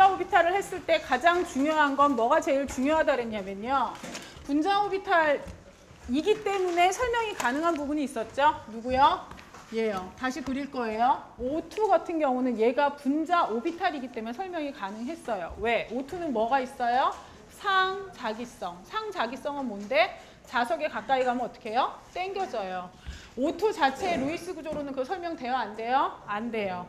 분자 오비탈을 했을 때 가장 중요한 건 뭐가 제일 중요하다 그랬냐면요. 분자 오비탈이기 때문에 설명이 가능한 부분이 있었죠. 누구요? 얘요. 다시 그릴 거예요. O2 같은 경우는 얘가 분자 오비탈이기 때문에 설명이 가능했어요. 왜? O2는 뭐가 있어요? 상자기성. 상자기성은 뭔데? 자석에 가까이 가면 어떻게 해요? 땡겨져요. O2 자체의 루이스 구조로는 그 설명돼요? 안 돼요? 안 돼요.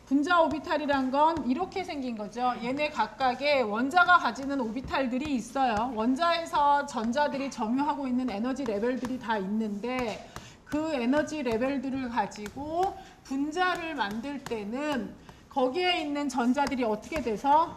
분자 오비탈이란 건 이렇게 생긴 거죠. 얘네 각각의 원자가 가지는 오비탈들이 있어요. 원자에서 전자들이 점유하고 있는 에너지 레벨들이 다 있는데 그 에너지 레벨들을 가지고 분자를 만들 때는 거기에 있는 전자들이 어떻게 돼서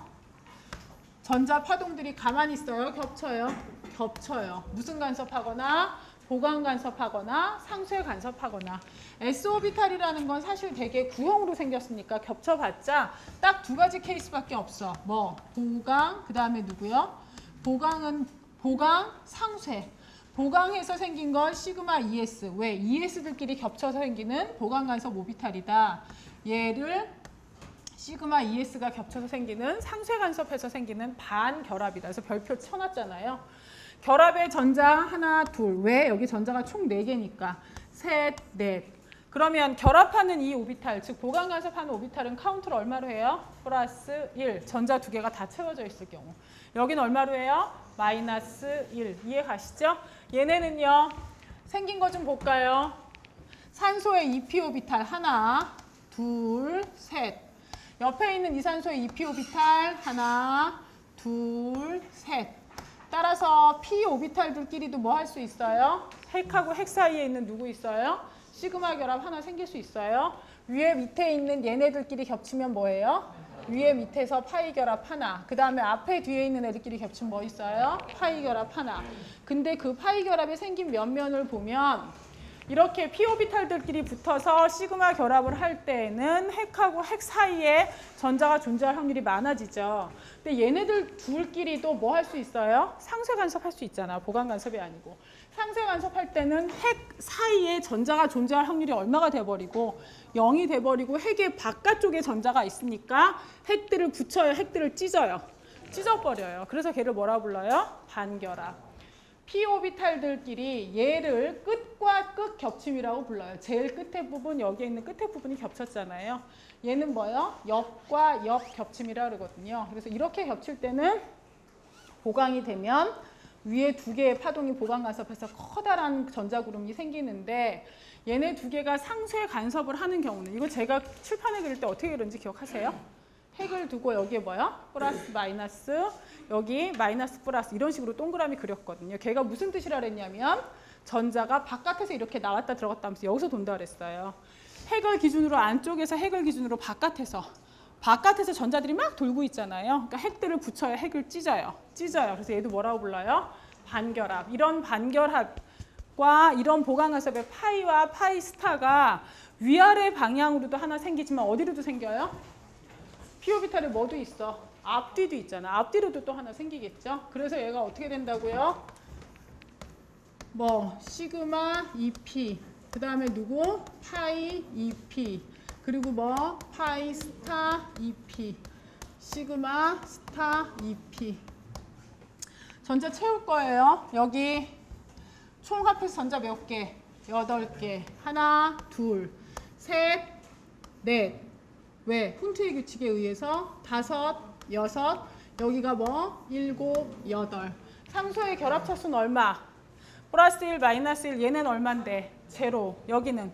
전자 파동들이 가만히 있어요? 겹쳐요? 겹쳐요. 무슨 간섭하거나 보강 간섭하거나 상쇄 간섭하거나. S오비탈이라는 건 사실 되게 구형으로 생겼으니까 겹쳐봤자 딱 두 가지 케이스밖에 없어. 뭐? 보강, 그 다음에 누구요? 보강은 보강, 상쇄. 보강해서 생긴 건 시그마 ES. 왜? ES들끼리 겹쳐서 생기는 보강 간섭 오비탈이다. 얘를 시그마 ES가 겹쳐서 생기는 상쇄 간섭해서 생기는 반결합이다. 그래서 별표 쳐놨잖아요. 결합의 전자 하나, 둘. 왜? 여기 전자가 총 4개니까. 셋, 넷. 그러면 결합하는 이 오비탈, 즉 보강 간섭하는 오비탈은 카운트를 얼마로 해요? 플러스 1. 전자 2개가 다 채워져 있을 경우. 여기는 얼마로 해요? 마이너스 1. 이해 가시죠? 얘네는요. 생긴 거 좀 볼까요? 산소의 2p 오비탈 하나, 둘, 셋. 옆에 있는 이산소의 2p 오비탈 하나, 둘, 셋. 따라서 p 오비탈들끼리도 뭐 할 수 있어요? 핵하고 핵 사이에 있는 누구 있어요? 시그마 결합 하나 생길 수 있어요. 위에 밑에 있는 얘네들끼리 겹치면 뭐예요? 위에 밑에서 파이 결합 하나. 그 다음에 앞에 뒤에 있는 애들끼리 겹치면 뭐 있어요? 파이 결합 하나. 근데 그 파이 결합이 생긴 면면을 보면 이렇게 p 오비탈들끼리 붙어서 시그마 결합을 할 때에는 핵하고 핵 사이에 전자가 존재할 확률이 많아지죠. 근데 얘네들 둘끼리도 뭐 할 수 있어요? 상쇄 간섭할 수 있잖아. 보강 간섭이 아니고. 상쇄 간섭할 때는 핵 사이에 전자가 존재할 확률이 얼마가 돼버리고 0이 돼버리고 핵의 바깥쪽에 전자가 있으니까 핵들을 붙여요. 핵들을 찢어요. 찢어버려요. 그래서 걔를 뭐라 불러요? 반결합. p 오비탈들끼리 얘를 끝과 끝 겹침이라고 불러요. 제일 끝에 부분, 여기에 있는 끝에 부분이 겹쳤잖아요. 얘는 뭐예요? 옆과 옆 겹침이라고 그러거든요. 그래서 이렇게 겹칠 때는 보강이 되면 위에 2개의 파동이 보강 간섭해서 커다란 전자구름이 생기는데 얘네 2개가 상쇄 간섭을 하는 경우는 이거 제가 칠판에 그릴 때 어떻게 그런지 기억하세요? 핵을 두고 여기에 뭐요? 플러스 마이너스, 여기 마이너스 플러스 이런 식으로 동그라미 그렸거든요. 걔가 무슨 뜻이라 그랬냐면 전자가 바깥에서 이렇게 나왔다 들어갔다 하면서 여기서 돈다 그랬어요. 핵을 기준으로 안쪽에서 핵을 기준으로 바깥에서 전자들이 막 돌고 있잖아요. 그러니까 핵들을 붙여요. 핵을 찢어요. 그래서 얘도 뭐라고 불러요? 반결합. 이런 반결합과 이런 보강 간섭의 파이와 파이 스타가 위아래 방향으로도 하나 생기지만 어디로도 생겨요? p 오비탈에 뭐도 있어? 앞뒤도 있잖아. 앞뒤로도 또 하나 생기겠죠? 그래서 얘가 어떻게 된다고요? 뭐 시그마 2p 그 다음에 누구? 파이 2p 그리고 뭐 파이 스타 2p 시그마 스타 2p 전자 채울 거예요. 여기 총 합해서 전자 몇 개? 8개. 하나, 둘, 셋, 넷. 왜? 훈트의 규칙에 의해서 5, 6, 여기가 뭐? 7, 8. 상소의 결합차수는 얼마? 플러스 1, 마이너스 1, 얘는 얼만데? 제로. 여기는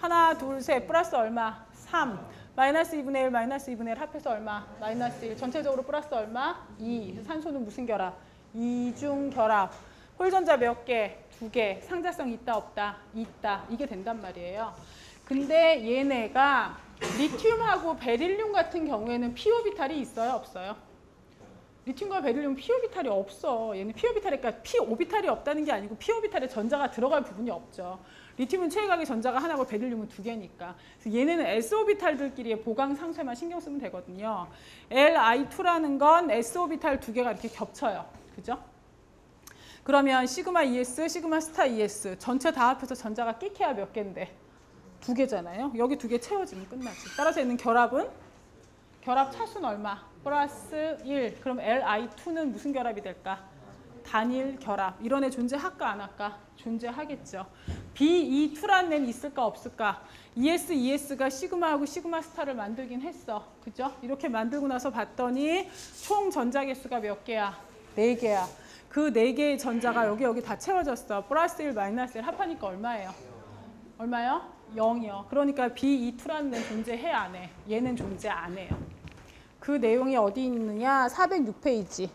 하나, 둘, 셋, 플러스 얼마? 3. 마이너스 2분의 1, 마이너스 2분의 1 합해서 얼마? 마이너스 1. 전체적으로 플러스 얼마? 2. 산소는 무슨 결합? 이중 결합. 홀전자 몇 개? 2개. 상자성 있다 없다? 있다. 이게 된단 말이에요. 근데 얘네가 리튬하고 베릴륨 같은 경우에는 p 오비탈이 있어요? 없어요? 리튬과 베릴륨 p 오비탈이 없어. 얘는 p 오비탈이니까 p 오비탈이 없다는 게 아니고 p 오비탈에 전자가 들어갈 부분이 없죠. 리튬은 최각의 전자가 하나고 베릴륨은 2개니까. 그래서 얘네는 s 오비탈들끼리의 보강 상쇄만 신경 쓰면 되거든요. Li2라는 건 s 오비탈 2개가 이렇게 겹쳐요. 그죠? 그러면 시그마 ES, 시그마 스타 ES 전체 다 합해서 전자가 끼케야 몇 개인데? 두 개잖아요. 여기 두 개 채워지면 끝나지. 따라서 얘는 결합은 결합 차수는 얼마? 플러스 1. 그럼 Li2는 무슨 결합이 될까? 단일 결합. 이런 애 존재할까 안 할까? 존재하겠죠. BE2라는 애는 있을까 없을까? ES가 시그마하고 시그마 스타를 만들긴 했어. 그죠? 이렇게 만들고 나서 봤더니 총 전자 개수가 몇 개야? 4개야. 그 4개의 전자가 여기 다 채워졌어. 플러스 1, 마이너스 1 합하니까 얼마예요? 얼마요? 0이요. 그러니까 BE2라는 애는 존재해 안 해? 얘는 존재 안 해요. 그 내용이 어디 있느냐? 406페이지.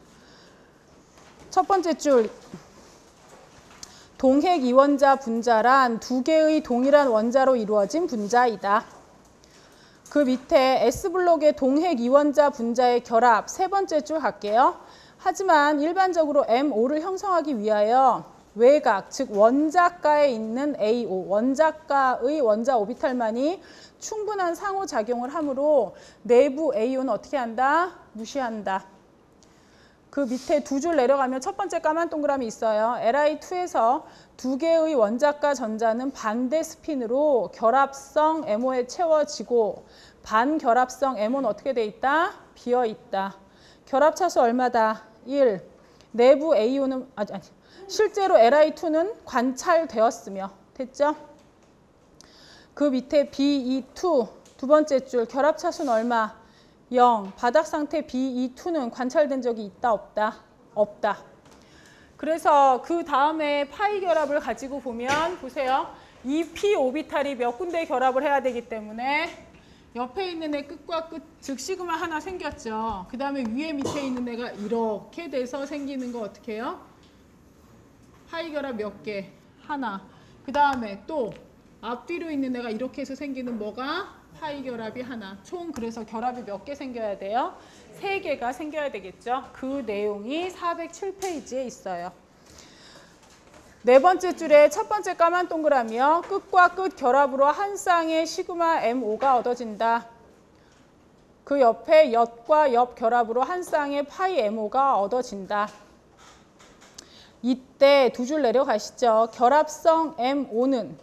첫 번째 줄. 동핵 이원자 분자란 두 개의 동일한 원자로 이루어진 분자이다. 그 밑에 S블록의 동핵 이원자 분자의 결합 세 번째 줄 할게요. 하지만 일반적으로 MO를 형성하기 위하여 외곽, 즉 원자가에 있는 AO, 원자가의 원자 오비탈만이 충분한 상호작용을 하므로 내부 AO는 어떻게 한다? 무시한다. 그 밑에 두 줄 내려가면 첫 번째 까만 동그라미 있어요. Li2에서 두 개의 원자가 전자는 반대 스핀으로 결합성 MO에 채워지고 반결합성 MO는 어떻게 돼 있다? 비어 있다. 결합 차수 얼마다? 1. 내부 AO는 실제로 Li2는 관찰되었으며 됐죠? 그 밑에 BE2 두 번째 줄 결합 차수는 얼마? 0. 바닥 상태 BE2는 관찰된 적이 있다 없다? 없다. 그래서 그 다음에 파이 결합을 가지고 보면 보세요. 이 p 오비탈이 몇 군데 결합을 해야 되기 때문에 옆에 있는 애 끝과 끝, 즉 시그마 하나 생겼죠. 그 다음에 위에 밑에 있는 애가 이렇게 돼서 생기는 거 어떻게 해요? 파이 결합 몇 개? 하나. 그 다음에 또 앞뒤로 있는 애가 이렇게 해서 생기는 뭐가? 파이 결합이 하나. 총 그래서 결합이 몇 개 생겨야 돼요? 3개가 생겨야 되겠죠. 그 내용이 407페이지에 있어요. 네 번째 줄에 첫 번째 까만 동그라미요. 끝과 끝 결합으로 한 쌍의 시그마 MO가 얻어진다. 그 옆에 엿과 옆 결합으로 한 쌍의 파이 MO가 얻어진다. 이때 두 줄 내려가시죠. 결합성 MO는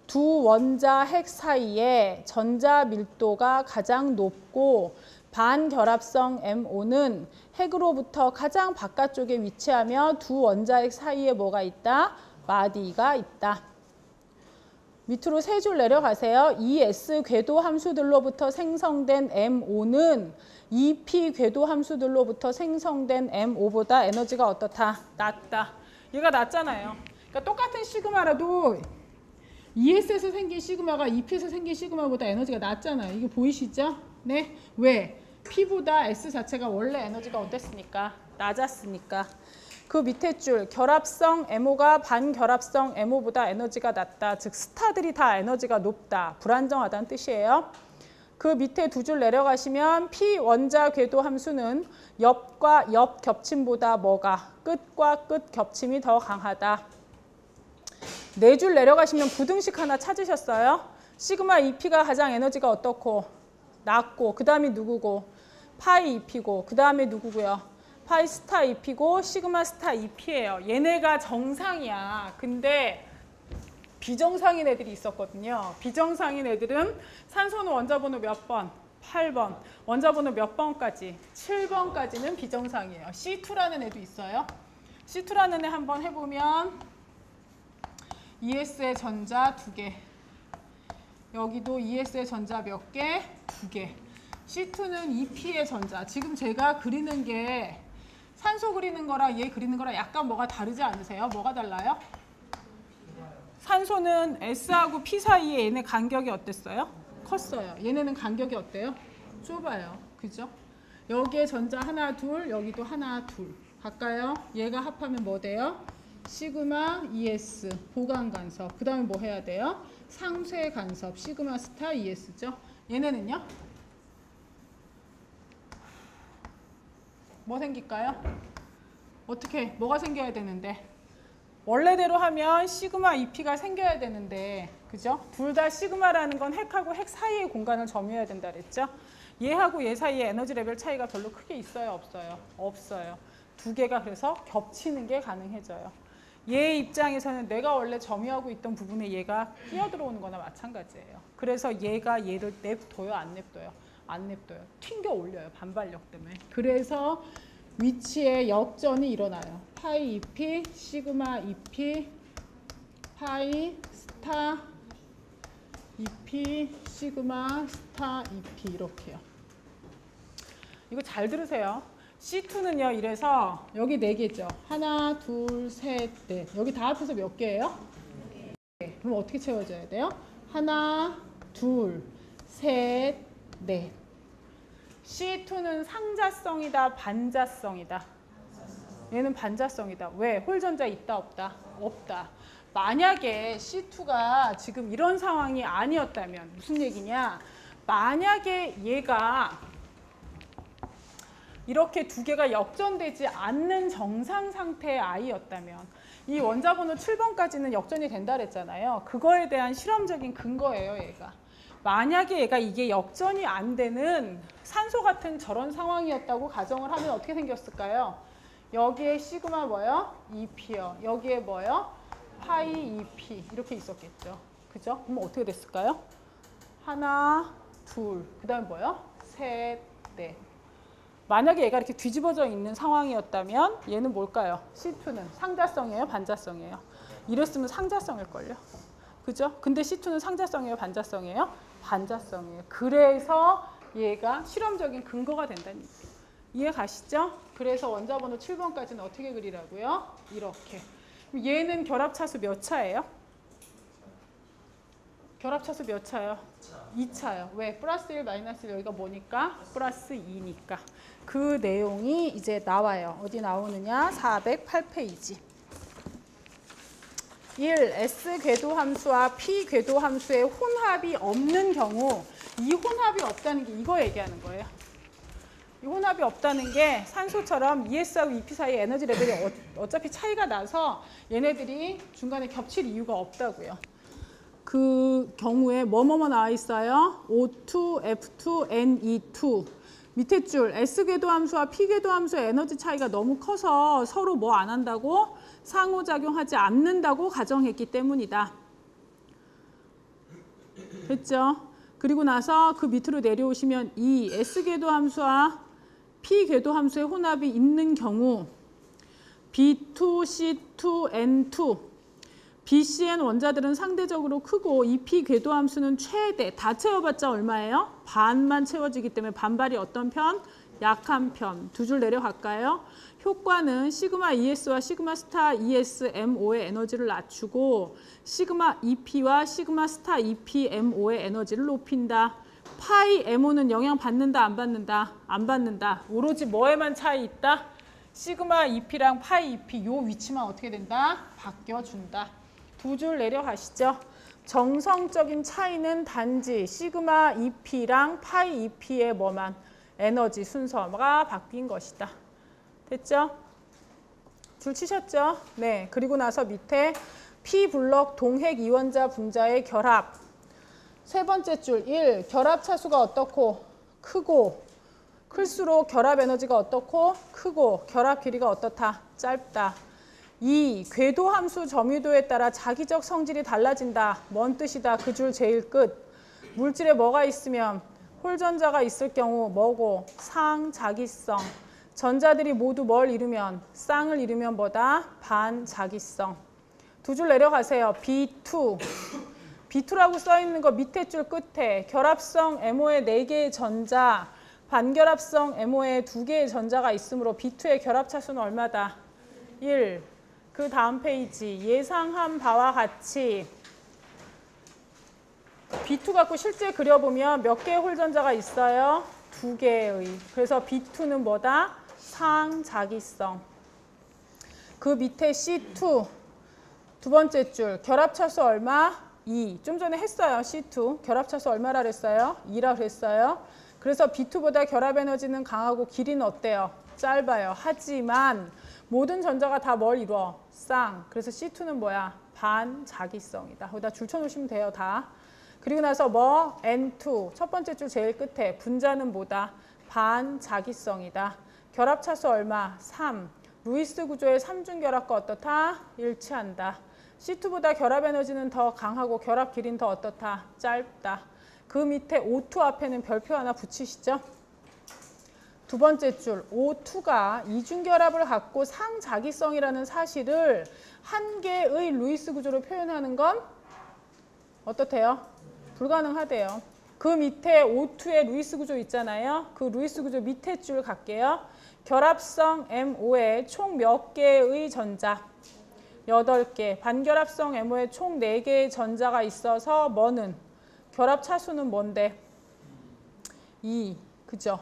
두 원자 핵 사이에 전자 밀도가 가장 높고 반결합성 MO는 핵으로부터 가장 바깥쪽에 위치하며 두 원자 핵 사이에 뭐가 있다? 마디가 있다. 밑으로 세 줄 내려가세요. ES 궤도 함수들로부터 생성된 MO는 EP 궤도 함수들로부터 생성된 MO보다 에너지가 어떻다? 낮다. 얘가 낮잖아요. 그러니까 똑같은 시그마라도 ES에서 생긴 시그마가 EP에서 생긴 시그마보다 에너지가 낮잖아요. 이게 보이시죠? 네. 왜? P보다 S 자체가 원래 에너지가 어땠으니까? 낮았으니까. 그 밑에 줄 결합성 MO가 반결합성 MO보다 에너지가 낮다. 즉 스타들이 다 에너지가 높다. 불안정하다는 뜻이에요. 그 밑에 두 줄 내려가시면 P 원자 궤도 함수는 옆과 옆 겹침보다 뭐가? 끝과 끝 겹침이 더 강하다. 네 줄 내려가시면 부등식 하나 찾으셨어요? 시그마 EP가 가장 에너지가 어떻고? 낮고 그 다음이 누구고? 파이 EP고 그 다음에 누구고요? 파이 스타 EP고 시그마 스타 EP예요. 얘네가 정상이야. 근데 비정상인 애들이 있었거든요. 비정상인 애들은 산소는 원자 번호 몇 번? 8번. 원자 번호 몇 번까지? 7번까지는 비정상이에요. C2라는 애도 있어요. C2라는 애 한번 해보면 ES의 전자 2개. 여기도 ES의 전자 몇 개? 2개. C2는 EP의 전자. 지금 제가 그리는 게 산소 그리는 거랑 얘 그리는 거랑 약간 뭐가 다르지 않으세요? 뭐가 달라요? 산소는 S하고 P 사이에 얘네 간격이 어땠어요? 컸어요. 얘네는 간격이 어때요? 좁아요. 그죠? 여기에 전자 하나, 둘, 여기도 하나, 둘. 갈까요? 얘가 합하면 뭐 돼요? 시그마 ES 보강 간섭. 그 다음에 뭐 해야 돼요? 상쇄 간섭. 시그마 스타 ES죠. 얘네는요? 뭐 생길까요? 어떻게? 뭐가 생겨야 되는데? 원래대로 하면 시그마 EP가 생겨야 되는데 그죠? 둘 다 시그마라는 건 핵하고 핵 사이의 공간을 점유해야 된다 그랬죠? 얘하고 얘 사이에 에너지 레벨 차이가 별로 크게 있어요? 없어요? 없어요. 두 개가 그래서 겹치는 게 가능해져요. 얘 입장에서는 내가 원래 점유하고 있던 부분에 얘가 끼어들어오는 거나 마찬가지예요. 그래서 얘가 얘를 냅둬요, 안 냅둬요? 안 냅둬요. 튕겨 올려요, 반발력 때문에. 그래서 위치에 역전이 일어나요. 파이 2p, 시그마 2p, 파이 스타 2p, 시그마 스타 2p 이렇게요. 이거 잘 들으세요. C2는요, 이래서 여기 4개죠. 하나, 둘, 셋, 넷. 여기 다 합해서 몇 개예요? 네. 그럼 어떻게 채워져야 돼요? 하나, 둘, 셋, 넷. C2는 상자성이다, 반자성이다? 얘는 반자성이다. 왜? 홀전자 있다, 없다? 없다. 만약에 C2가 지금 이런 상황이 아니었다면 무슨 얘기냐? 만약에 얘가 이렇게 두 개가 역전되지 않는 정상 상태의 아이였다면 이 원자번호 7번까지는 역전이 된다 그랬잖아요. 그거에 대한 실험적인 근거예요, 얘가. 만약에 얘가 이게 역전이 안 되는 산소 같은 저런 상황이었다고 가정을 하면 어떻게 생겼을까요? 여기에 시그마 뭐요? 2p요. 여기에 뭐요? 파이 2p. 이렇게 있었겠죠. 그죠? 그럼 어떻게 됐을까요? 하나, 둘. 그 다음에 뭐요? 셋, 넷. 만약에 얘가 이렇게 뒤집어져 있는 상황이었다면 얘는 뭘까요? C2는 상자성이에요? 반자성이에요? 이랬으면 상자성일걸요. 그죠? 근데 C2는 상자성이에요? 반자성이에요? 반자성이에요. 그래서 얘가 실험적인 근거가 된다는 얘기예요. 이해 가시죠? 그래서 원자번호 7번까지는 어떻게 그리라고요? 이렇게. 얘는 결합차수 몇 차예요? 결합차수 몇 차요? 2차요. 왜? 플러스 1, 마이너스 1 여기가 뭐니까? 플러스 2니까. 그 내용이 이제 나와요. 어디 나오느냐? 408페이지. 1. S 궤도함수와 P 궤도함수의 혼합이 없는 경우 이 혼합이 없다는 게 이거 얘기하는 거예요. 이 혼합이 없다는 게 산소처럼 ES하고 EP 사이 에너지 레벨이 어차피 차이가 나서 얘네들이 중간에 겹칠 이유가 없다고요. 그 경우에 뭐뭐뭐 나와 있어요? O2, F2, NE2. 밑에 줄 S궤도 함수와 P궤도 함수의 에너지 차이가 너무 커서 서로 뭐 안 한다고? 상호작용하지 않는다고 가정했기 때문이다. 됐죠? 그리고 나서 그 밑으로 내려오시면 이 S궤도 함수와 P궤도 함수의 혼합이 있는 경우 B2, C2, N2 BCN 원자들은 상대적으로 크고 이 P 궤도 함수는 최대, 다 채워봤자 얼마예요? 반만 채워지기 때문에 반발이 어떤 편? 약한 편. 두 줄 내려갈까요? 효과는 시그마 ES와 시그마 스타 ESMO의 에너지를 낮추고 시그마 EP와 시그마 스타 EPMO의 에너지를 높인다. 파이 MO는 영향 받는다, 안 받는다? 안 받는다. 오로지 뭐에만 차이 있다? 시그마 EP랑 파이 EP 요 위치만 어떻게 된다? 바뀌어준다. 두 줄 내려가시죠. 정성적인 차이는 단지 시그마 EP랑 파이 EP의 뭐만 에너지 순서가 바뀐 것이다. 됐죠? 줄 치셨죠? 네. 그리고 나서 밑에 P 블록 동핵 이원자 분자의 결합. 세 번째 줄 1. 결합 차수가 어떻고? 크고. 클수록 결합 에너지가 어떻고? 크고. 결합 길이가 어떻다? 짧다. 2. 궤도 함수 점유도에 따라 자기적 성질이 달라진다. 뭔 뜻이다? 그 줄 제일 끝. 물질에 뭐가 있으면 홀전자가 있을 경우 뭐고? 상자기성. 전자들이 모두 뭘 이루면? 쌍을 이루면 뭐다? 반자기성. 두 줄 내려가세요. B2. B2라고 써있는 거 밑에 줄 끝에 결합성 MO의 4개의 전자, 반결합성 MO의 2개의 전자가 있으므로 B2의 결합차수는 얼마다? 1. 그 다음 페이지 예상한 바와 같이 B2 갖고 실제 그려보면 몇 개의 홀전자가 있어요? 2개의. 그래서 B2는 뭐다? 상자기성. 그 밑에 C2 두 번째 줄 결합차수 얼마? 2. 좀 전에 했어요. C2 결합차수 얼마라 그랬어요? 2라 그랬어요. 그래서 B2보다 결합 에너지는 강하고 길이는 어때요? 짧아요. 하지만 모든 전자가 다 뭘 이루어? 쌍. 그래서 C2는 뭐야? 반자기성이다. 거기다 줄 쳐놓으시면 돼요. 다. 그리고 나서 뭐? N2. 첫 번째 줄 제일 끝에 분자는 뭐다? 반자기성이다. 결합차수 얼마? 3. 루이스 구조의 3중 결합과 어떻다? 일치한다. C2보다 결합 에너지는 더 강하고 결합 길이는 더 어떻다? 짧다. 그 밑에 O2 앞에는 별표 하나 붙이시죠. 두 번째 줄 O2가 이중결합을 갖고 상자기성이라는 사실을 한 개의 루이스 구조로 표현하는 건 어떻대요? 불가능하대요. 그 밑에 O2의 루이스 구조 있잖아요. 그 루이스 구조 밑에 줄 갈게요. 결합성 MO에 총 몇 개의 전자? 8개. 반결합성 MO에 총 4개의 전자가 있어서 뭐는? 결합 차수는 뭔데? 2. 그죠?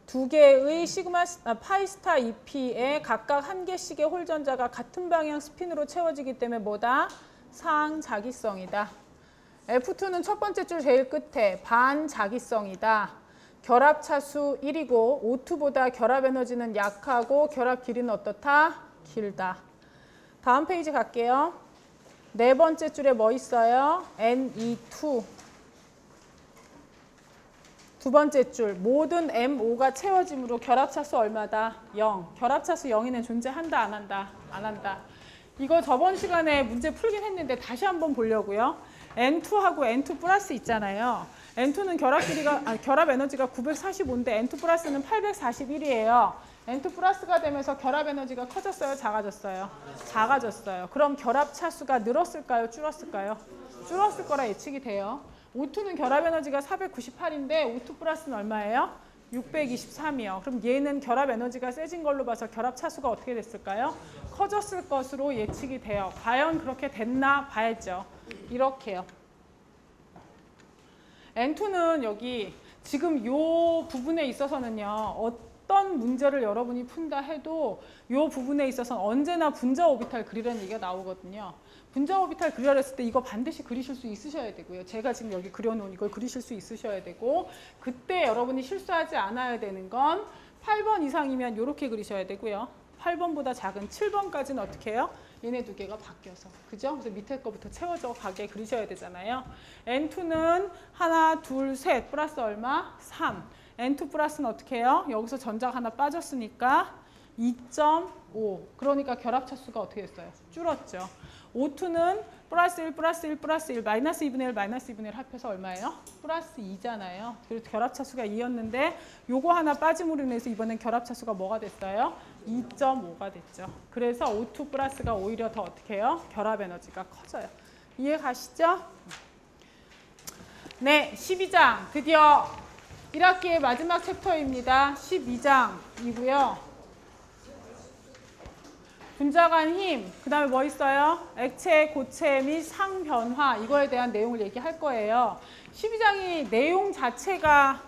2개의 파이스타 2p에 각각 1개씩의 홀전자가 같은 방향 스핀으로 채워지기 때문에 뭐다? 상자기성이다. F2는 첫 번째 줄 제일 끝에 반자기성이다. 결합 차수 1이고 O2보다 결합 에너지는 약하고 결합 길이는 어떻다? 길다. 다음 페이지 갈게요. 네 번째 줄에 뭐 있어요? Ne2. 두 번째 줄, 모든 MO가 채워짐으로 결합차수 얼마다? 0. 결합차수 0이는 존재한다, 안 한다? 안 한다. 이거 저번 시간에 문제 풀긴 했는데 다시 한번 보려고요. N2하고 N2 플러스 있잖아요. N2는 결합 에너지가 945인데 N2 플러스는 841이에요. N2 플러스가 되면서 결합 에너지가 커졌어요, 작아졌어요? 작아졌어요. 그럼 결합 차수가 늘었을까요, 줄었을까요? 줄었을 거라 예측이 돼요. O2는 결합 에너지가 498인데 O2 플러스는 얼마예요? 623이요. 그럼 얘는 결합 에너지가 세진 걸로 봐서 결합 차수가 어떻게 됐을까요? 커졌을 것으로 예측이 돼요. 과연 그렇게 됐나 봐야죠. 이렇게요. N2는 여기 지금 요 부분에 있어서는요. 어떤 문제를 여러분이 푼다 해도 요 부분에 있어서는 언제나 분자 오비탈 그리라는 얘기가 나오거든요. 분자 오비탈 그리라 했을 때 이거 반드시 그리실 수 있으셔야 되고요. 제가 지금 여기 그려놓은 이걸 그리실 수 있으셔야 되고 그때 여러분이 실수하지 않아야 되는 건 8번 이상이면 이렇게 그리셔야 되고요. 8번보다 작은 7번까지는 어떻게 해요? 얘네 두 개가 바뀌어서. 그죠? 그래서 밑에 거부터 채워져 가게 그리셔야 되잖아요. N2는 하나, 둘, 셋 플러스 얼마? 3. N2 플러스는 어떻게 해요? 여기서 전자가 하나 빠졌으니까 2.5. 그러니까 결합 차수가 어떻게 됐어요? 줄었죠. O2는 플러스 1, 플러스 1, 플러스 1, 마이너스 2분의 1, 마이너스 2분의 1 합해서 얼마예요? 플러스 2잖아요. 그래서 결합 차수가 2였는데 요거 하나 빠짐으로 인해서 이번엔 결합 차수가 뭐가 됐어요? 2.5가 됐죠. 그래서 O2 플러스가 오히려 더 어떻게 해요? 결합 에너지가 커져요. 이해 가시죠? 네, 12장 드디어 1학기의 마지막 챕터입니다. 12장이고요. 분자 간 힘, 그 다음에 뭐 있어요? 액체, 고체 및 상변화, 이거에 대한 내용을 얘기할 거예요. 12장이 내용 자체가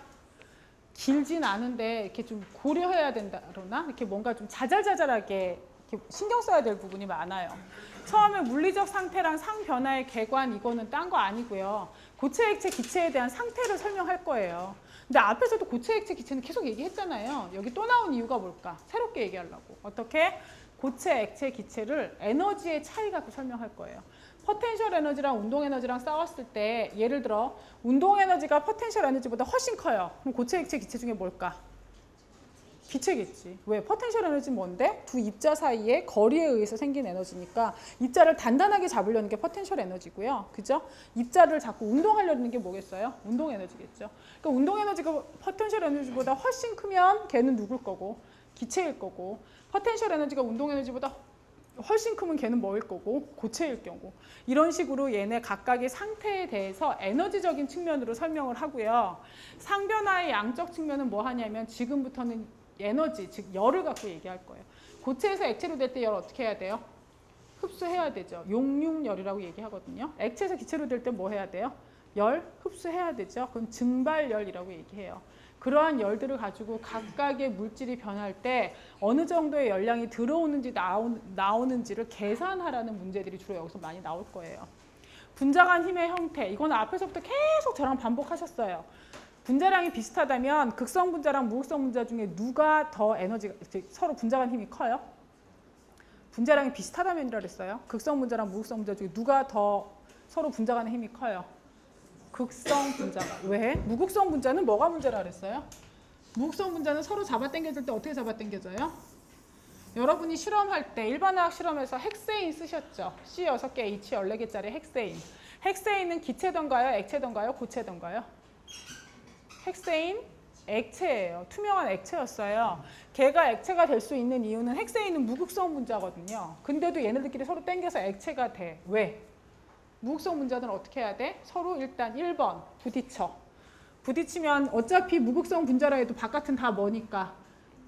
길진 않은데 이렇게 좀 고려해야 된다 그러나? 이렇게 뭔가 좀 자잘자잘하게 이렇게 신경 써야 될 부분이 많아요. 처음에 물리적 상태랑 상변화의 개관, 이거는 딴 거 아니고요. 고체, 액체, 기체에 대한 상태를 설명할 거예요. 근데 앞에서도 고체, 액체, 기체는 계속 얘기했잖아요. 여기 또 나온 이유가 뭘까? 새롭게 얘기하려고. 어떻게? 고체, 액체, 기체를 에너지의 차이 갖고 설명할 거예요. 포텐셜 에너지랑 운동 에너지랑 싸웠을 때 예를 들어 운동 에너지가 포텐셜 에너지보다 훨씬 커요. 그럼 고체, 액체, 기체 중에 뭘까? 기체겠지. 왜? 포텐셜 에너지는 뭔데? 두 입자 사이의 거리에 의해서 생긴 에너지니까 입자를 단단하게 잡으려는 게 포텐셜 에너지고요. 그죠? 입자를 자꾸 운동하려는 게 뭐겠어요? 운동 에너지겠죠. 그러니까 운동 에너지가 포텐셜 에너지보다 훨씬 크면 걔는 누굴 거고? 기체일 거고. 포텐셜 에너지가 운동 에너지보다 훨씬 크면 걔는 뭐일 거고? 고체일 경우. 이런 식으로 얘네 각각의 상태에 대해서 에너지적인 측면으로 설명을 하고요. 상변화의 양적 측면은 뭐 하냐면 지금부터는 에너지, 즉 열을 갖고 얘기할 거예요. 고체에서 액체로 될 때 열 어떻게 해야 돼요? 흡수해야 되죠. 용융열이라고 얘기하거든요. 액체에서 기체로 될 때 뭐 해야 돼요? 열 흡수해야 되죠. 그건 증발열이라고 얘기해요. 그러한 열들을 가지고 각각의 물질이 변할 때 어느 정도의 열량이 들어오는지 나오는지를 계산하라는 문제들이 주로 여기서 많이 나올 거예요. 분자 간 힘의 형태, 이건 앞에서부터 계속 저랑 반복하셨어요. 분자량이 비슷하다면 극성 분자랑 무극성 분자 중에 누가 더 에너지가 서로 분자 간 힘이 커요? 분자량이 비슷하다면이라 그랬어요. 극성 분자랑 무극성 분자 중에 누가 더 서로 분자 간 힘이 커요? 극성 분자가. 왜? 무극성 분자는 뭐가 문제라 그랬어요? 무극성 분자는 서로 잡아당겨질 때 어떻게 잡아당겨져요? 여러분이 실험할 때 일반화학 실험에서 헥세인 쓰셨죠? C 6개, H 14개짜리 헥세인. 헥세인은 기체던가요? 액체던가요? 고체던가요? 헥세인 액체예요. 투명한 액체였어요. 걔가 액체가 될 수 있는 이유는 헥세인은 무극성 분자거든요. 근데도 얘네들끼리 서로 땡겨서 액체가 돼. 왜? 무극성 분자들은 어떻게 해야 돼? 서로 일단 1번 부딪혀. 부딪히면 어차피 무극성 분자라 해도 바깥은 다 뭐니까?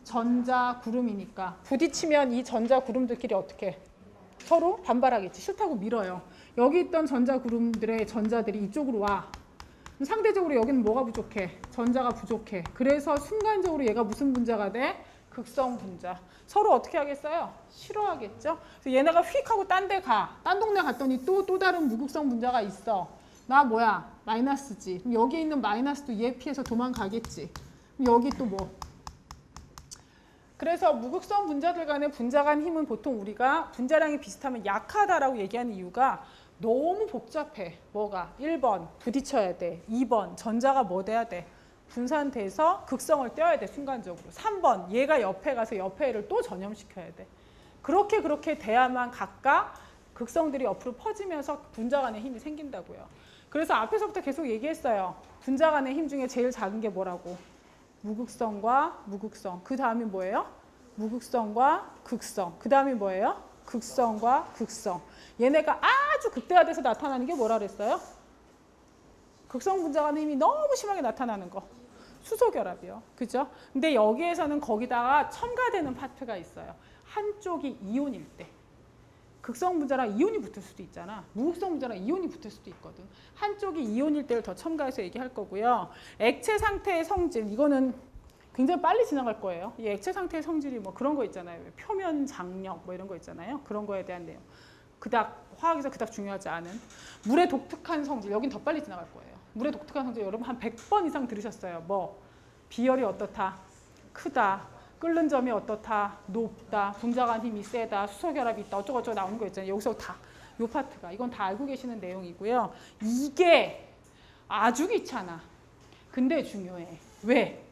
전자 구름이니까. 부딪히면 이 전자 구름들끼리 어떻게? 서로 반발하겠지. 싫다고 밀어요. 여기 있던 전자 구름들의 전자들이 이쪽으로 와. 상대적으로 여기는 뭐가 부족해? 전자가 부족해. 그래서 순간적으로 얘가 무슨 분자가 돼? 극성 분자. 서로 어떻게 하겠어요? 싫어하겠죠? 그래서 얘네가 휙 하고 딴 데 가. 딴 동네 갔더니 또 다른 무극성 분자가 있어. 나 뭐야? 마이너스지. 그럼 여기 있는 마이너스도 얘 피해서 도망가겠지. 그럼 여기 또 뭐? 그래서 무극성 분자들 간의 분자 간 힘은 보통 우리가 분자량이 비슷하면 약하다라고 얘기하는 이유가 너무 복잡해. 뭐가? 1번 부딪혀야 돼. 2번 전자가 뭐 돼야 돼? 분산돼서 극성을 떼어야 돼. 순간적으로. 3번 얘가 옆에 가서 옆에 애를 또 전염시켜야 돼. 그렇게 돼야만 각각 극성들이 옆으로 퍼지면서 분자 간의 힘이 생긴다고요. 그래서 앞에서부터 계속 얘기했어요. 분자 간의 힘 중에 제일 작은 게 뭐라고? 무극성과 무극성. 그 다음이 뭐예요? 무극성과 극성. 그 다음이 뭐예요? 극성과 극성. 얘네가 아주 극대화돼서 나타나는 게 뭐라 그랬어요? 극성 분자 간의 힘이 너무 심하게 나타나는 거. 수소결합이요. 그죠? 근데 여기에서는 거기다가 첨가되는 파트가 있어요. 한쪽이 이온일 때. 극성 분자랑 이온이 붙을 수도 있잖아. 무극성 분자랑 이온이 붙을 수도 있거든. 한쪽이 이온일 때를 더 첨가해서 얘기할 거고요. 액체 상태의 성질, 이거는 굉장히 빨리 지나갈 거예요. 이 액체 상태의 성질이 뭐 그런 거 있잖아요. 표면 장력 뭐 이런 거 있잖아요. 그런 거에 대한 내용. 그닥 화학에서 그닥 중요하지 않은 물의 독특한 성질, 여긴 더 빨리 지나갈 거예요. 물의 독특한 성질 여러분 한 100번 이상 들으셨어요. 뭐 비열이 어떻다, 크다, 끓는 점이 어떻다, 높다, 분자 간 힘이 세다, 수소 결합이 있다, 어쩌고저쩌고 나오는 거 있잖아요. 여기서 다 요 파트가 이건 다 알고 계시는 내용이고요. 이게 아주 귀찮아. 근데 중요해. 왜?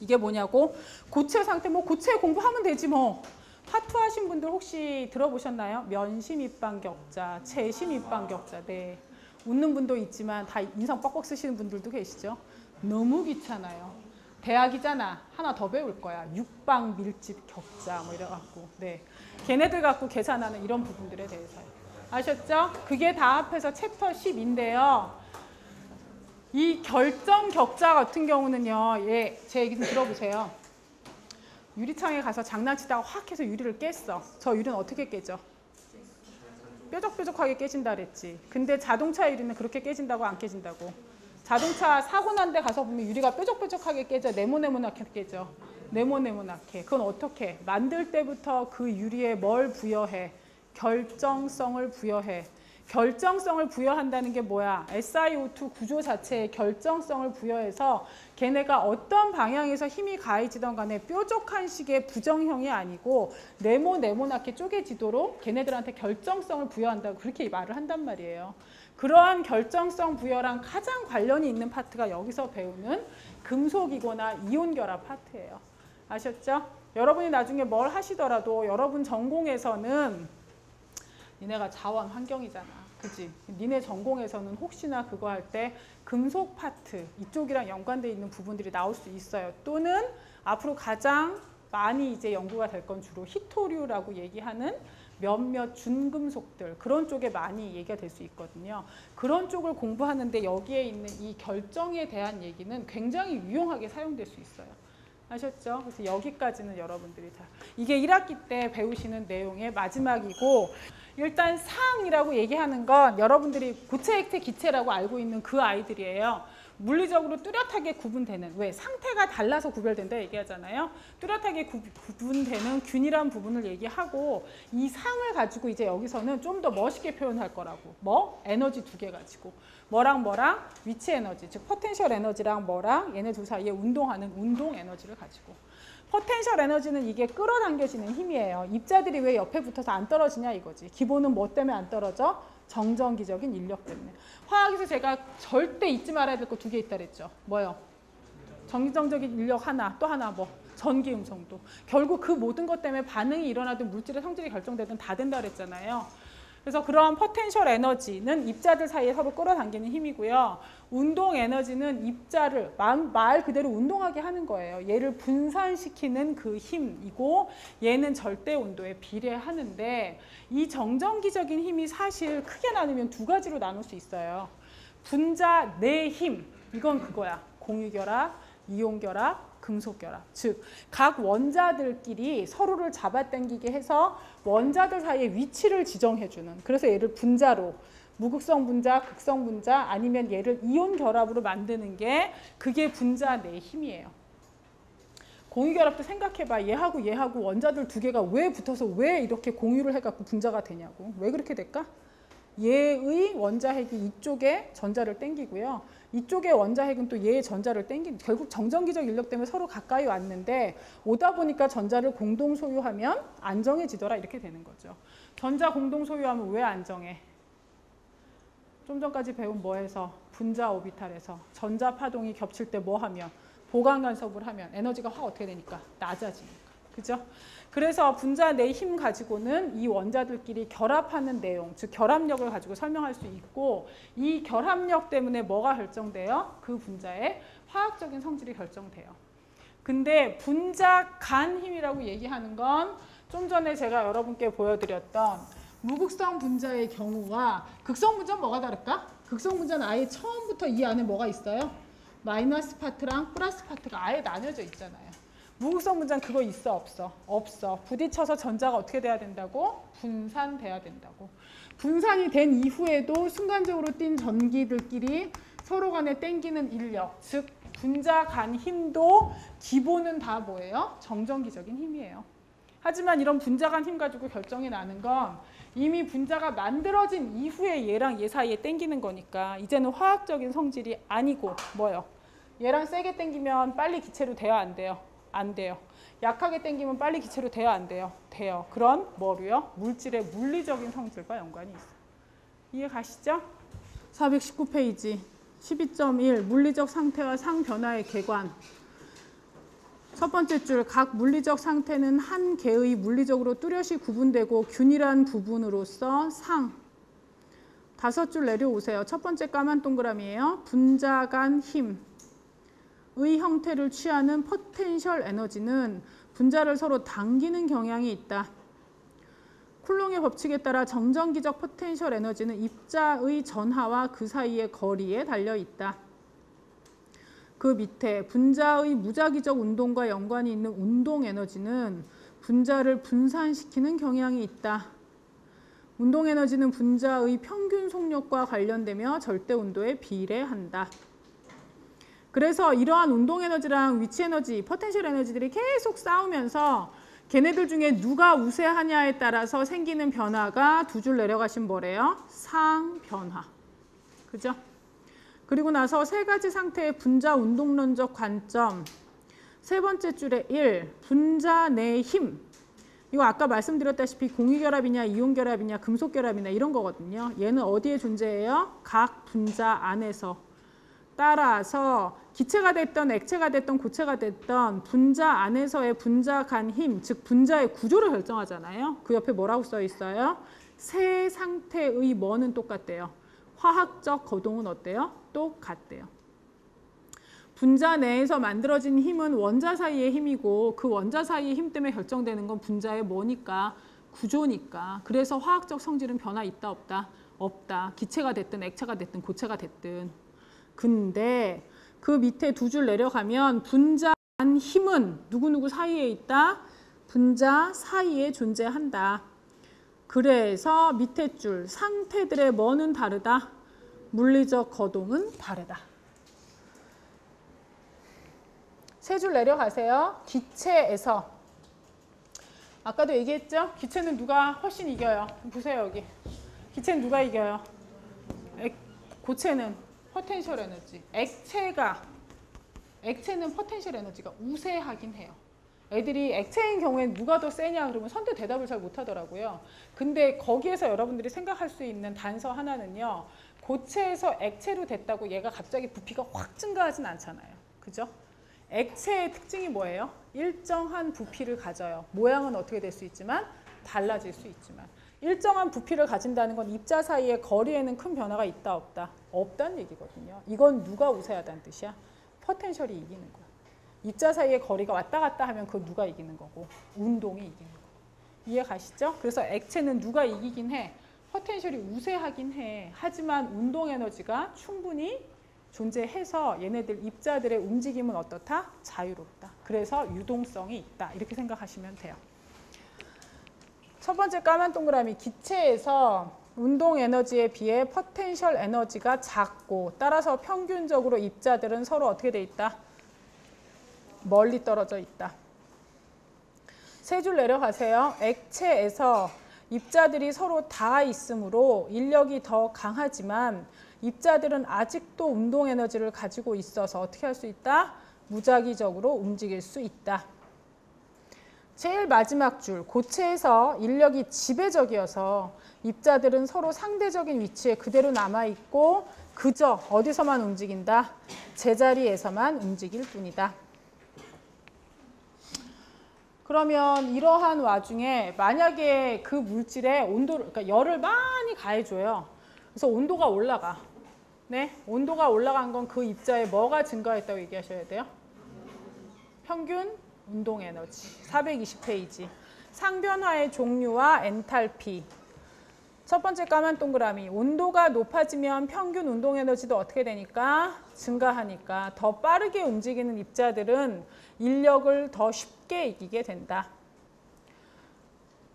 이게 뭐냐고? 고체 상태, 뭐 고체 공부하면 되지 뭐. 파투 하신 분들 혹시 들어보셨나요? 면심 입방 격자, 체심 입방 격자. 네. 웃는 분도 있지만 다 인상 뻑뻑 쓰시는 분들도 계시죠? 너무 귀찮아요. 대학이잖아. 하나 더 배울 거야. 육방 밀집 격자 뭐 이래갖고. 네. 걔네들 갖고 계산하는 이런 부분들에 대해서. 아셨죠? 그게 다 합해서 챕터 10인데요. 이 결정 격자 같은 경우는요. 제 얘기 좀 들어보세요. 유리창에 가서 장난치다가 확 해서 유리를 깼어. 저 유리는 어떻게 깨져? 뾰족뾰족하게 깨진다 그랬지. 근데 자동차 유리는 그렇게 깨진다고 안 깨진다고? 자동차 사고 난 데 가서 보면 유리가 뾰족뾰족하게 깨져. 네모네모나게 깨져. 네모네모나게. 그건 어떻게? 만들 때부터 그 유리에 뭘 부여해? 결정성을 부여해. 결정성을 부여한다는 게 뭐야? SiO2 구조 자체에 결정성을 부여해서 걔네가 어떤 방향에서 힘이 가해지던 간에 뾰족한 식의 부정형이 아니고 네모나게 쪼개지도록 걔네들한테 결정성을 부여한다고 그렇게 말을 한단 말이에요. 그러한 결정성 부여랑 가장 관련이 있는 파트가 여기서 배우는 금속이거나 이온 결합 파트예요. 아셨죠? 여러분이 나중에 뭘 하시더라도 여러분 전공에서는 니네가 자원 환경이잖아. 그치? 니네 전공에서는 혹시나 그거 할 때 금속 파트 이쪽이랑 연관되어 있는 부분들이 나올 수 있어요. 또는 앞으로 가장 많이 이제 연구가 될 건 주로 히토류라고 얘기하는 몇몇 준금속들 그런 쪽에 많이 얘기가 될 수 있거든요. 그런 쪽을 공부하는데 여기에 있는 이 결정에 대한 얘기는 굉장히 유용하게 사용될 수 있어요. 아셨죠? 그래서 여기까지는 여러분들이 다 이게 1학기 때 배우시는 내용의 마지막이고 일단 상이라고 얘기하는 건 여러분들이 고체, 액체, 기체라고 알고 있는 그 아이들이에요. 물리적으로 뚜렷하게 구분되는 왜? 상태가 달라서 구별된다 얘기하잖아요. 뚜렷하게 구분되는 균일한 부분을 얘기하고 이 상을 가지고 이제 여기서는 좀 더 멋있게 표현할 거라고. 뭐? 에너지 2개 가지고. 뭐랑 위치 에너지, 즉 포텐셜 에너지랑 뭐랑 얘네 둘 사이에 운동하는 운동 에너지를 가지고. 포텐셜 에너지는 이게 끌어당겨지는 힘이에요. 입자들이 왜 옆에 붙어서 안 떨어지냐 이거지. 기본은 뭐 때문에 안 떨어져? 정전기적인 인력 때문에. 화학에서 제가 절대 잊지 말아야 될 거 2개 있다 그랬죠. 뭐요? 정전적인 인력 하나, 또 하나 뭐? 전기 음성도. 결국 그 모든 것 때문에 반응이 일어나든 물질의 성질이 결정되든 다 된다 그랬잖아요. 그래서 그런 포텐셜 에너지는 입자들 사이에 서로 끌어당기는 힘이고요. 운동 에너지는 입자를 말 그대로 운동하게 하는 거예요. 얘를 분산시키는 그 힘이고 얘는 절대 온도에 비례하는데 이 정전기적인 힘이 사실 크게 나누면 두 가지로 나눌 수 있어요. 분자 내 힘, 이건 그거야. 공유결합, 이온결합, 금속결합. 즉, 각 원자들끼리 서로를 잡아당기게 해서 원자들 사이의 위치를 지정해주는. 그래서 얘를 분자로, 무극성 분자, 극성 분자 아니면 얘를 이온 결합으로 만드는 게 그게 분자 내 힘이에요. 공유결합도 생각해봐. 얘하고 원자들 두 개가 왜 붙어서 왜 이렇게 공유를 해갖고 분자가 되냐고. 왜 그렇게 될까? 얘의 원자핵이 이쪽에 전자를 땡기고요. 이쪽의 원자핵은 또 얘의 전자를 땡기는, 결국 정전기적 인력 때문에 서로 가까이 왔는데 오다 보니까 전자를 공동 소유하면 안정해지더라 이렇게 되는 거죠. 전자 공동 소유하면 왜 안정해? 좀 전까지 배운 뭐에서? 분자 오비탈에서 전자 파동이 겹칠 때 뭐 하면? 보강 간섭을 하면 에너지가 확 어떻게 되니까? 낮아지니까. 그죠? 그래서 분자 내 힘 가지고는 이 원자들끼리 결합하는 내용, 즉 결합력을 가지고 설명할 수 있고 이 결합력 때문에 뭐가 결정돼요? 그 분자의 화학적인 성질이 결정돼요. 근데 분자 간 힘이라고 얘기하는 건 좀 전에 제가 여러분께 보여드렸던 무극성 분자의 경우와 극성 분자는 뭐가 다를까? 극성 분자는 아예 처음부터 이 안에 뭐가 있어요? 마이너스 파트랑 플러스 파트가 아예 나뉘어져 있잖아요. 무극성 분자는 그거 있어 없어? 없어. 부딪혀서 전자가 어떻게 돼야 된다고? 분산돼야 된다고. 분산이 된 이후에도 순간적으로 뛴 전기들끼리 서로 간에 땡기는 인력, 즉 분자 간 힘도 기본은 다 뭐예요? 정전기적인 힘이에요. 하지만 이런 분자 간 힘 가지고 결정이 나는 건 이미 분자가 만들어진 이후에 얘랑 얘 사이에 땡기는 거니까 이제는 화학적인 성질이 아니고 뭐예요? 얘랑 세게 땡기면 빨리 기체로 돼야 안 돼요? 안 돼요. 약하게 땡기면 빨리 기체로 돼야 안 돼요? 돼요. 그런 뭐로요? 물질의 물리적인 성질과 연관이 있어요. 이해 가시죠? 419페이지 12.1 물리적 상태와 상변화의 개관. 첫 번째 줄, 각 물리적 상태는 한 개의 물리적으로 뚜렷이 구분되고 균일한 부분으로서 상. 다섯 줄 내려오세요. 첫 번째 까만 동그라미예요. 분자 간 힘. 의 형태를 취하는 포텐셜 에너지는 분자를 서로 당기는 경향이 있다. 쿨롱의 법칙에 따라 정전기적 포텐셜 에너지는 입자의 전하와 그 사이의 거리에 달려 있다. 그 밑에 분자의 무작위적 운동과 연관이 있는 운동 에너지는 분자를 분산시키는 경향이 있다. 운동 에너지는 분자의 평균 속력과 관련되며 절대 온도에 비례한다. 그래서 이러한 운동 에너지랑 위치 에너지, 포텐셜 에너지들이 계속 싸우면서 걔네들 중에 누가 우세하냐에 따라서 생기는 변화가 두 줄 내려가신 뭐래요? 상변화. 그죠? 그리고 나서 세 가지 상태의 분자 운동론적 관점. 세 번째 줄에 1. 분자 내 힘. 이거 아까 말씀드렸다시피 공유결합이냐 이온결합이냐 금속결합이냐 이런 거거든요. 얘는 어디에 존재해요? 각 분자 안에서. 따라서 기체가 됐던 액체가 됐던 고체가 됐던 분자 안에서의 분자 간 힘, 즉 분자의 구조를 결정하잖아요. 그 옆에 뭐라고 써 있어요? 세 상태의 뭐는 똑같대요. 화학적 거동은 어때요? 똑같대요. 분자 내에서 만들어진 힘은 원자 사이의 힘이고 그 원자 사이의 힘 때문에 결정되는 건 분자의 뭐니까? 구조니까. 그래서 화학적 성질은 변화 있다 없다? 없다. 기체가 됐든 액체가 됐든 고체가 됐든. 근데 그 밑에 두 줄 내려가면 분자 간 힘은 누구누구 사이에 있다? 분자 사이에 존재한다. 그래서 밑에 줄 상태들의 뭐는 다르다? 물리적 거동은 다르다. 세 줄 내려가세요. 기체에서. 아까도 얘기했죠? 기체는 누가 훨씬 이겨요? 보세요 여기. 기체는 누가 이겨요? 고체는 포텐셜 에너지. 액체는 포텐셜 에너지가 우세하긴 해요. 애들이 액체인 경우에는 누가 더 세냐 그러면 선뜻 대답을 잘 못하더라고요. 근데 거기에서 여러분들이 생각할 수 있는 단서 하나는요. 고체에서 액체로 됐다고 얘가 갑자기 부피가 확 증가하진 않잖아요. 그죠? 액체의 특징이 뭐예요? 일정한 부피를 가져요. 모양은 어떻게 될 수 있지만 달라질 수 있지만 일정한 부피를 가진다는 건 입자 사이의 거리에는 큰 변화가 있다 없다? 없다는 얘기거든요. 이건 누가 우세하다는 뜻이야? 포텐셜이 이기는 거야. 입자 사이의 거리가 왔다 갔다 하면 그 누가 이기는 거고 운동이 이기는 거고. 이해 가시죠? 그래서 액체는 누가 이기긴 해. 포텐셜이 우세하긴 해. 하지만 운동 에너지가 충분히 존재해서 얘네들 입자들의 움직임은 어떻다? 자유롭다. 그래서 유동성이 있다. 이렇게 생각하시면 돼요. 첫 번째 까만 동그라미, 기체에서 운동 에너지에 비해 포텐셜 에너지가 작고 따라서 평균적으로 입자들은 서로 어떻게 돼 있다? 멀리 떨어져 있다. 세 줄 내려가세요. 액체에서 입자들이 서로 닿아 있으므로 인력이 더 강하지만 입자들은 아직도 운동 에너지를 가지고 있어서 어떻게 할 수 있다? 무작위적으로 움직일 수 있다. 제일 마지막 줄, 고체에서 인력이 지배적이어서 입자들은 서로 상대적인 위치에 그대로 남아있고 그저 어디서만 움직인다? 제자리에서만 움직일 뿐이다. 그러면 이러한 와중에 만약에 그 물질에 온도를, 그러니까 열을 많이 가해줘요. 그래서 온도가 올라가. 네, 온도가 올라간 건 그 입자에 뭐가 증가했다고 얘기하셔야 돼요? 평균 운동 에너지. 420페이지. 상변화의 종류와 엔탈피. 첫 번째 까만 동그라미. 온도가 높아지면 평균 운동 에너지도 어떻게 되니까? 증가하니까 더 빠르게 움직이는 입자들은 인력을 더 쉽게 이기게 된다.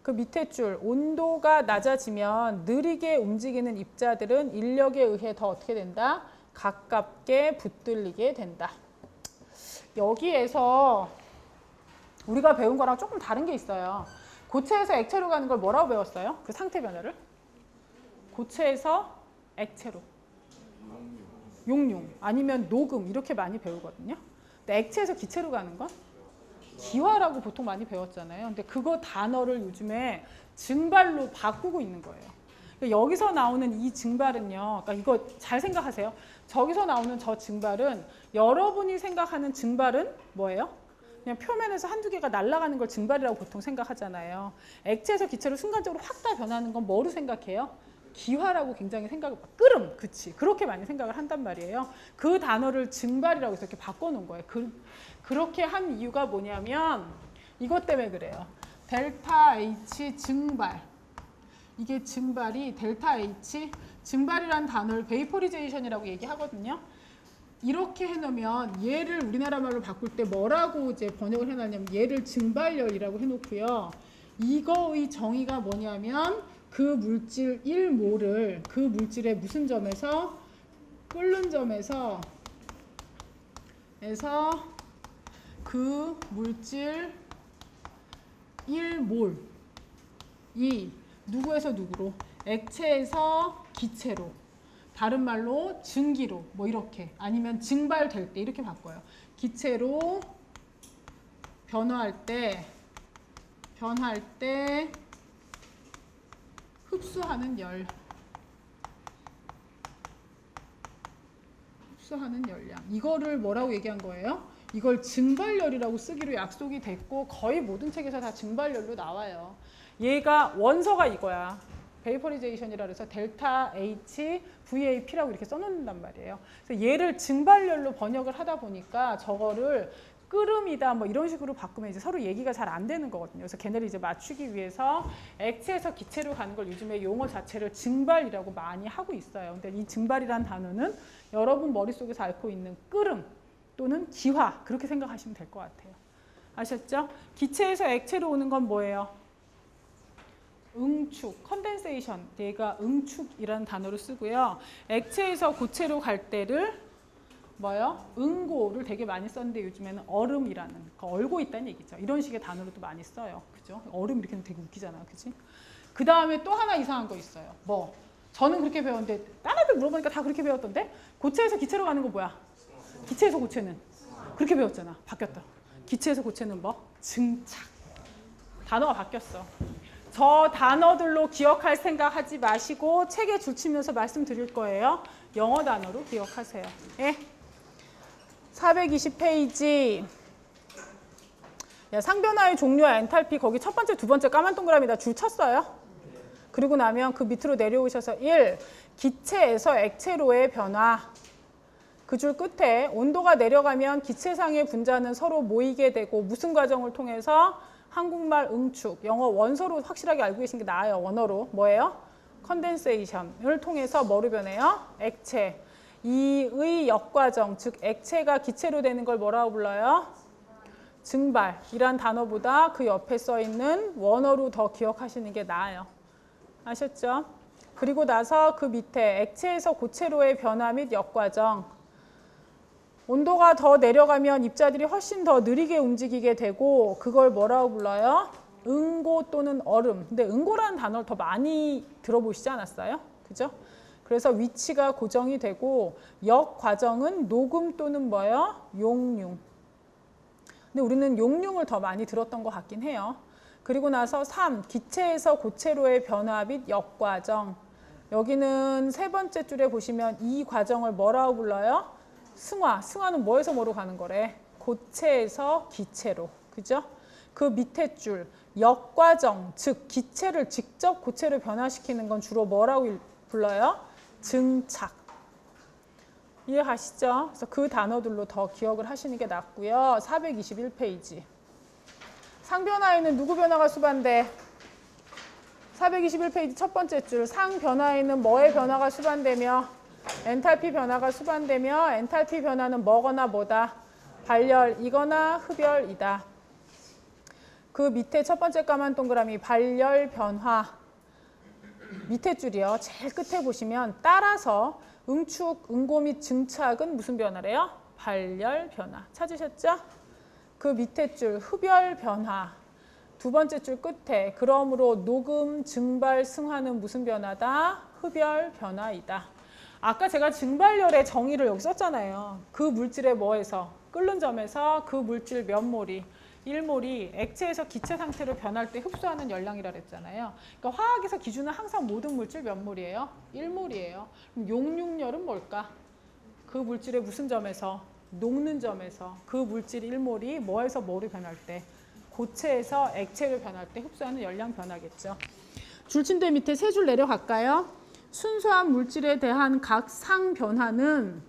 그 밑에 줄, 온도가 낮아지면 느리게 움직이는 입자들은 인력에 의해 더 어떻게 된다? 가깝게 붙들리게 된다. 여기에서 우리가 배운 거랑 조금 다른 게 있어요. 고체에서 액체로 가는 걸 뭐라고 배웠어요? 그 상태 변화를? 고체에서 액체로. 용융 아니면 녹음 이렇게 많이 배우거든요. 근데 액체에서 기체로 가는 건? 기화라고 보통 많이 배웠잖아요. 근데 그거 단어를 요즘에 증발로 바꾸고 있는 거예요. 그러니까 여기서 나오는 이 증발은요. 그러니까 이거 잘 생각하세요. 저기서 나오는 저 증발은 여러분이 생각하는 증발은 뭐예요? 그냥 표면에서 한두 개가 날아가는 걸 증발이라고 보통 생각하잖아요. 액체에서 기체로 순간적으로 확 다 변하는 건 뭐로 생각해요? 기화라고 굉장히 생각을, 끓음, 그치. 그렇게 많이 생각을 한단 말이에요. 그 단어를 증발이라고 해서 이렇게 바꿔놓은 거예요. 그렇게 한 이유가 뭐냐면 이것 때문에 그래요. 델타 H 증발. 이게 증발이 델타 H 증발이라는 단어를 베이포리제이션이라고 얘기하거든요. 이렇게 해놓으면 얘를 우리나라 말로 바꿀 때 뭐라고 이제 번역을 해놨냐면 얘를 증발열이라고 해놓고요. 이거의 정의가 뭐냐면 그 물질 1몰을 그 물질의 무슨 점에서 끓는 점에서 그 물질 1몰이 누구에서 누구로? 액체에서 기체로. 다른 말로 증기로. 뭐 이렇게. 아니면 증발될 때 이렇게 바꿔요. 기체로 변화할 때 흡수하는 열. 흡수하는 열량. 이거를 뭐라고 얘기한 거예요? 이걸 증발열이라고 쓰기로 약속이 됐고 거의 모든 책에서 다 증발열로 나와요. 얘가 원서가 이거야. 베이퍼리제이션이라 그래서 델타 H VAP라고 이렇게 써놓는단 말이에요. 그래서 얘를 증발열로 번역을 하다 보니까 저거를 끓음이다 뭐 이런 식으로 바꾸면 이제 서로 얘기가 잘 안 되는 거거든요. 그래서 걔네를 이제 맞추기 위해서 액체에서 기체로 가는 걸 요즘에 용어 자체를 증발이라고 많이 하고 있어요. 근데 이 증발이라는 단어는 여러분 머릿속에서 앓고 있는 끓음 또는 기화 그렇게 생각하시면 될 것 같아요. 아셨죠? 기체에서 액체로 오는 건 뭐예요? 응축, 컨덴세이션, 얘가 응축이라는 단어를 쓰고요. 액체에서 고체로 갈 때를 뭐요? 응고를 되게 많이 썼는데 요즘에는 얼음이라는, 얼고 있다는 얘기죠. 이런 식의 단어로도 많이 써요. 그죠? 얼음 이렇게 되게 웃기잖아. 그지? 그 다음에 또 하나 이상한 거 있어요. 뭐? 저는 그렇게 배웠는데 다른 애들 물어보니까 다 그렇게 배웠던데? 고체에서 기체로 가는 거 뭐야? 기체에서 고체는? 그렇게 배웠잖아. 바뀌었다. 기체에서 고체는 뭐? 증착. 단어가 바뀌었어. 저 단어들로 기억할 생각 하지 마시고 책에 줄치면서 말씀드릴 거예요. 영어 단어로 기억하세요. 예? 420페이지. 야, 상변화의 종류와 엔탈피 거기 첫 번째, 두 번째 까만 동그라미다 줄 쳤어요? 그리고 나면 그 밑으로 내려오셔서 1. 기체에서 액체로의 변화. 그 줄 끝에 온도가 내려가면 기체상의 분자는 서로 모이게 되고 무슨 과정을 통해서? 한국말 응축, 영어 원서로 확실하게 알고 계신 게 나아요. 원어로. 뭐예요? 컨덴세이션을 통해서 뭐로 변해요? 액체. 이의 역과정, 즉 액체가 기체로 되는 걸 뭐라고 불러요? 증발이란 단어보다 그 옆에 써 있는 원어로 더 기억하시는 게 나아요. 아셨죠? 그리고 나서 그 밑에 액체에서 고체로의 변화 및 역과정. 온도가 더 내려가면 입자들이 훨씬 더 느리게 움직이게 되고 그걸 뭐라고 불러요? 응고 또는 얼음. 근데 응고라는 단어를 더 많이 들어보시지 않았어요? 그죠? 그래서 위치가 고정이 되고 역과정은 녹음 또는 뭐예요? 용융. 근데 우리는 용융을 더 많이 들었던 것 같긴 해요. 그리고 나서 3. 기체에서 고체로의 변화 및 역과정. 여기는 세 번째 줄에 보시면 이 과정을 뭐라고 불러요? 승화. 승화는 뭐에서 뭐로 가는 거래? 고체에서 기체로. 그죠? 그 밑에 줄 역과정, 즉 기체를 직접 고체로 변화시키는 건 주로 뭐라고 불러요? 증착. 이해가시죠? 그래서 그 단어들로 더 기억을 하시는 게 낫고요. 421페이지. 상변화에는 누구 변화가 수반돼? 421페이지 첫 번째 줄. 상변화에는 뭐의 변화가 수반되며 엔탈피 변화가 수반되며 엔탈피 변화는 뭐거나 뭐다? 발열이거나 흡열이다. 그 밑에 첫 번째 까만 동그라미 발열 변화. 밑에 줄이요. 제일 끝에 보시면 따라서 응축, 응고 및 증착은 무슨 변화래요? 발열 변화. 찾으셨죠? 그 밑에 줄 흡열 변화. 두 번째 줄 끝에 그러므로 녹음, 증발, 승화는 무슨 변화다? 흡열 변화이다. 아까 제가 증발열의 정의를 여기 썼잖아요. 그 물질의 뭐에서? 끓는 점에서 그 물질 몇 몰이? 1몰이 액체에서 기체 상태로 변할 때 흡수하는 열량이라 그랬잖아요. 그러니까 화학에서 기준은 항상 모든 물질 몇 몰이에요? 1몰이에요. 그럼 용융열은 뭘까? 그 물질의 무슨 점에서? 녹는 점에서 그 물질 1몰이 뭐에서 뭐로 변할 때? 고체에서 액체로 변할 때 흡수하는 열량 변화겠죠. 줄침대 밑에 세 줄 내려갈까요? 순수한 물질에 대한 각 상 변화는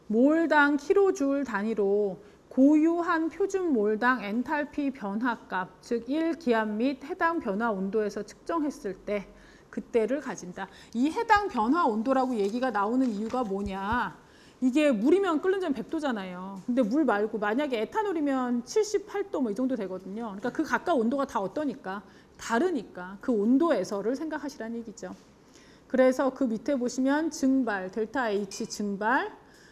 몰당 킬로줄 단위로 고유한 표준 몰당 엔탈피 변화값, 즉 1기압 및 해당 변화 온도에서 측정했을 때 그때를 가진다. 이 해당 변화 온도라고 얘기가 나오는 이유가 뭐냐? 이게 물이면 끓는 점 100도잖아요. 근데 물 말고 만약에 에탄올이면 78도 뭐 이 정도 되거든요. 그러니까 그 각각 온도가 다 어떠니까? 다르니까 그 온도에서를 생각하시라는 얘기죠. 그래서 그 밑에 보시면 증발, 델타 H 증발,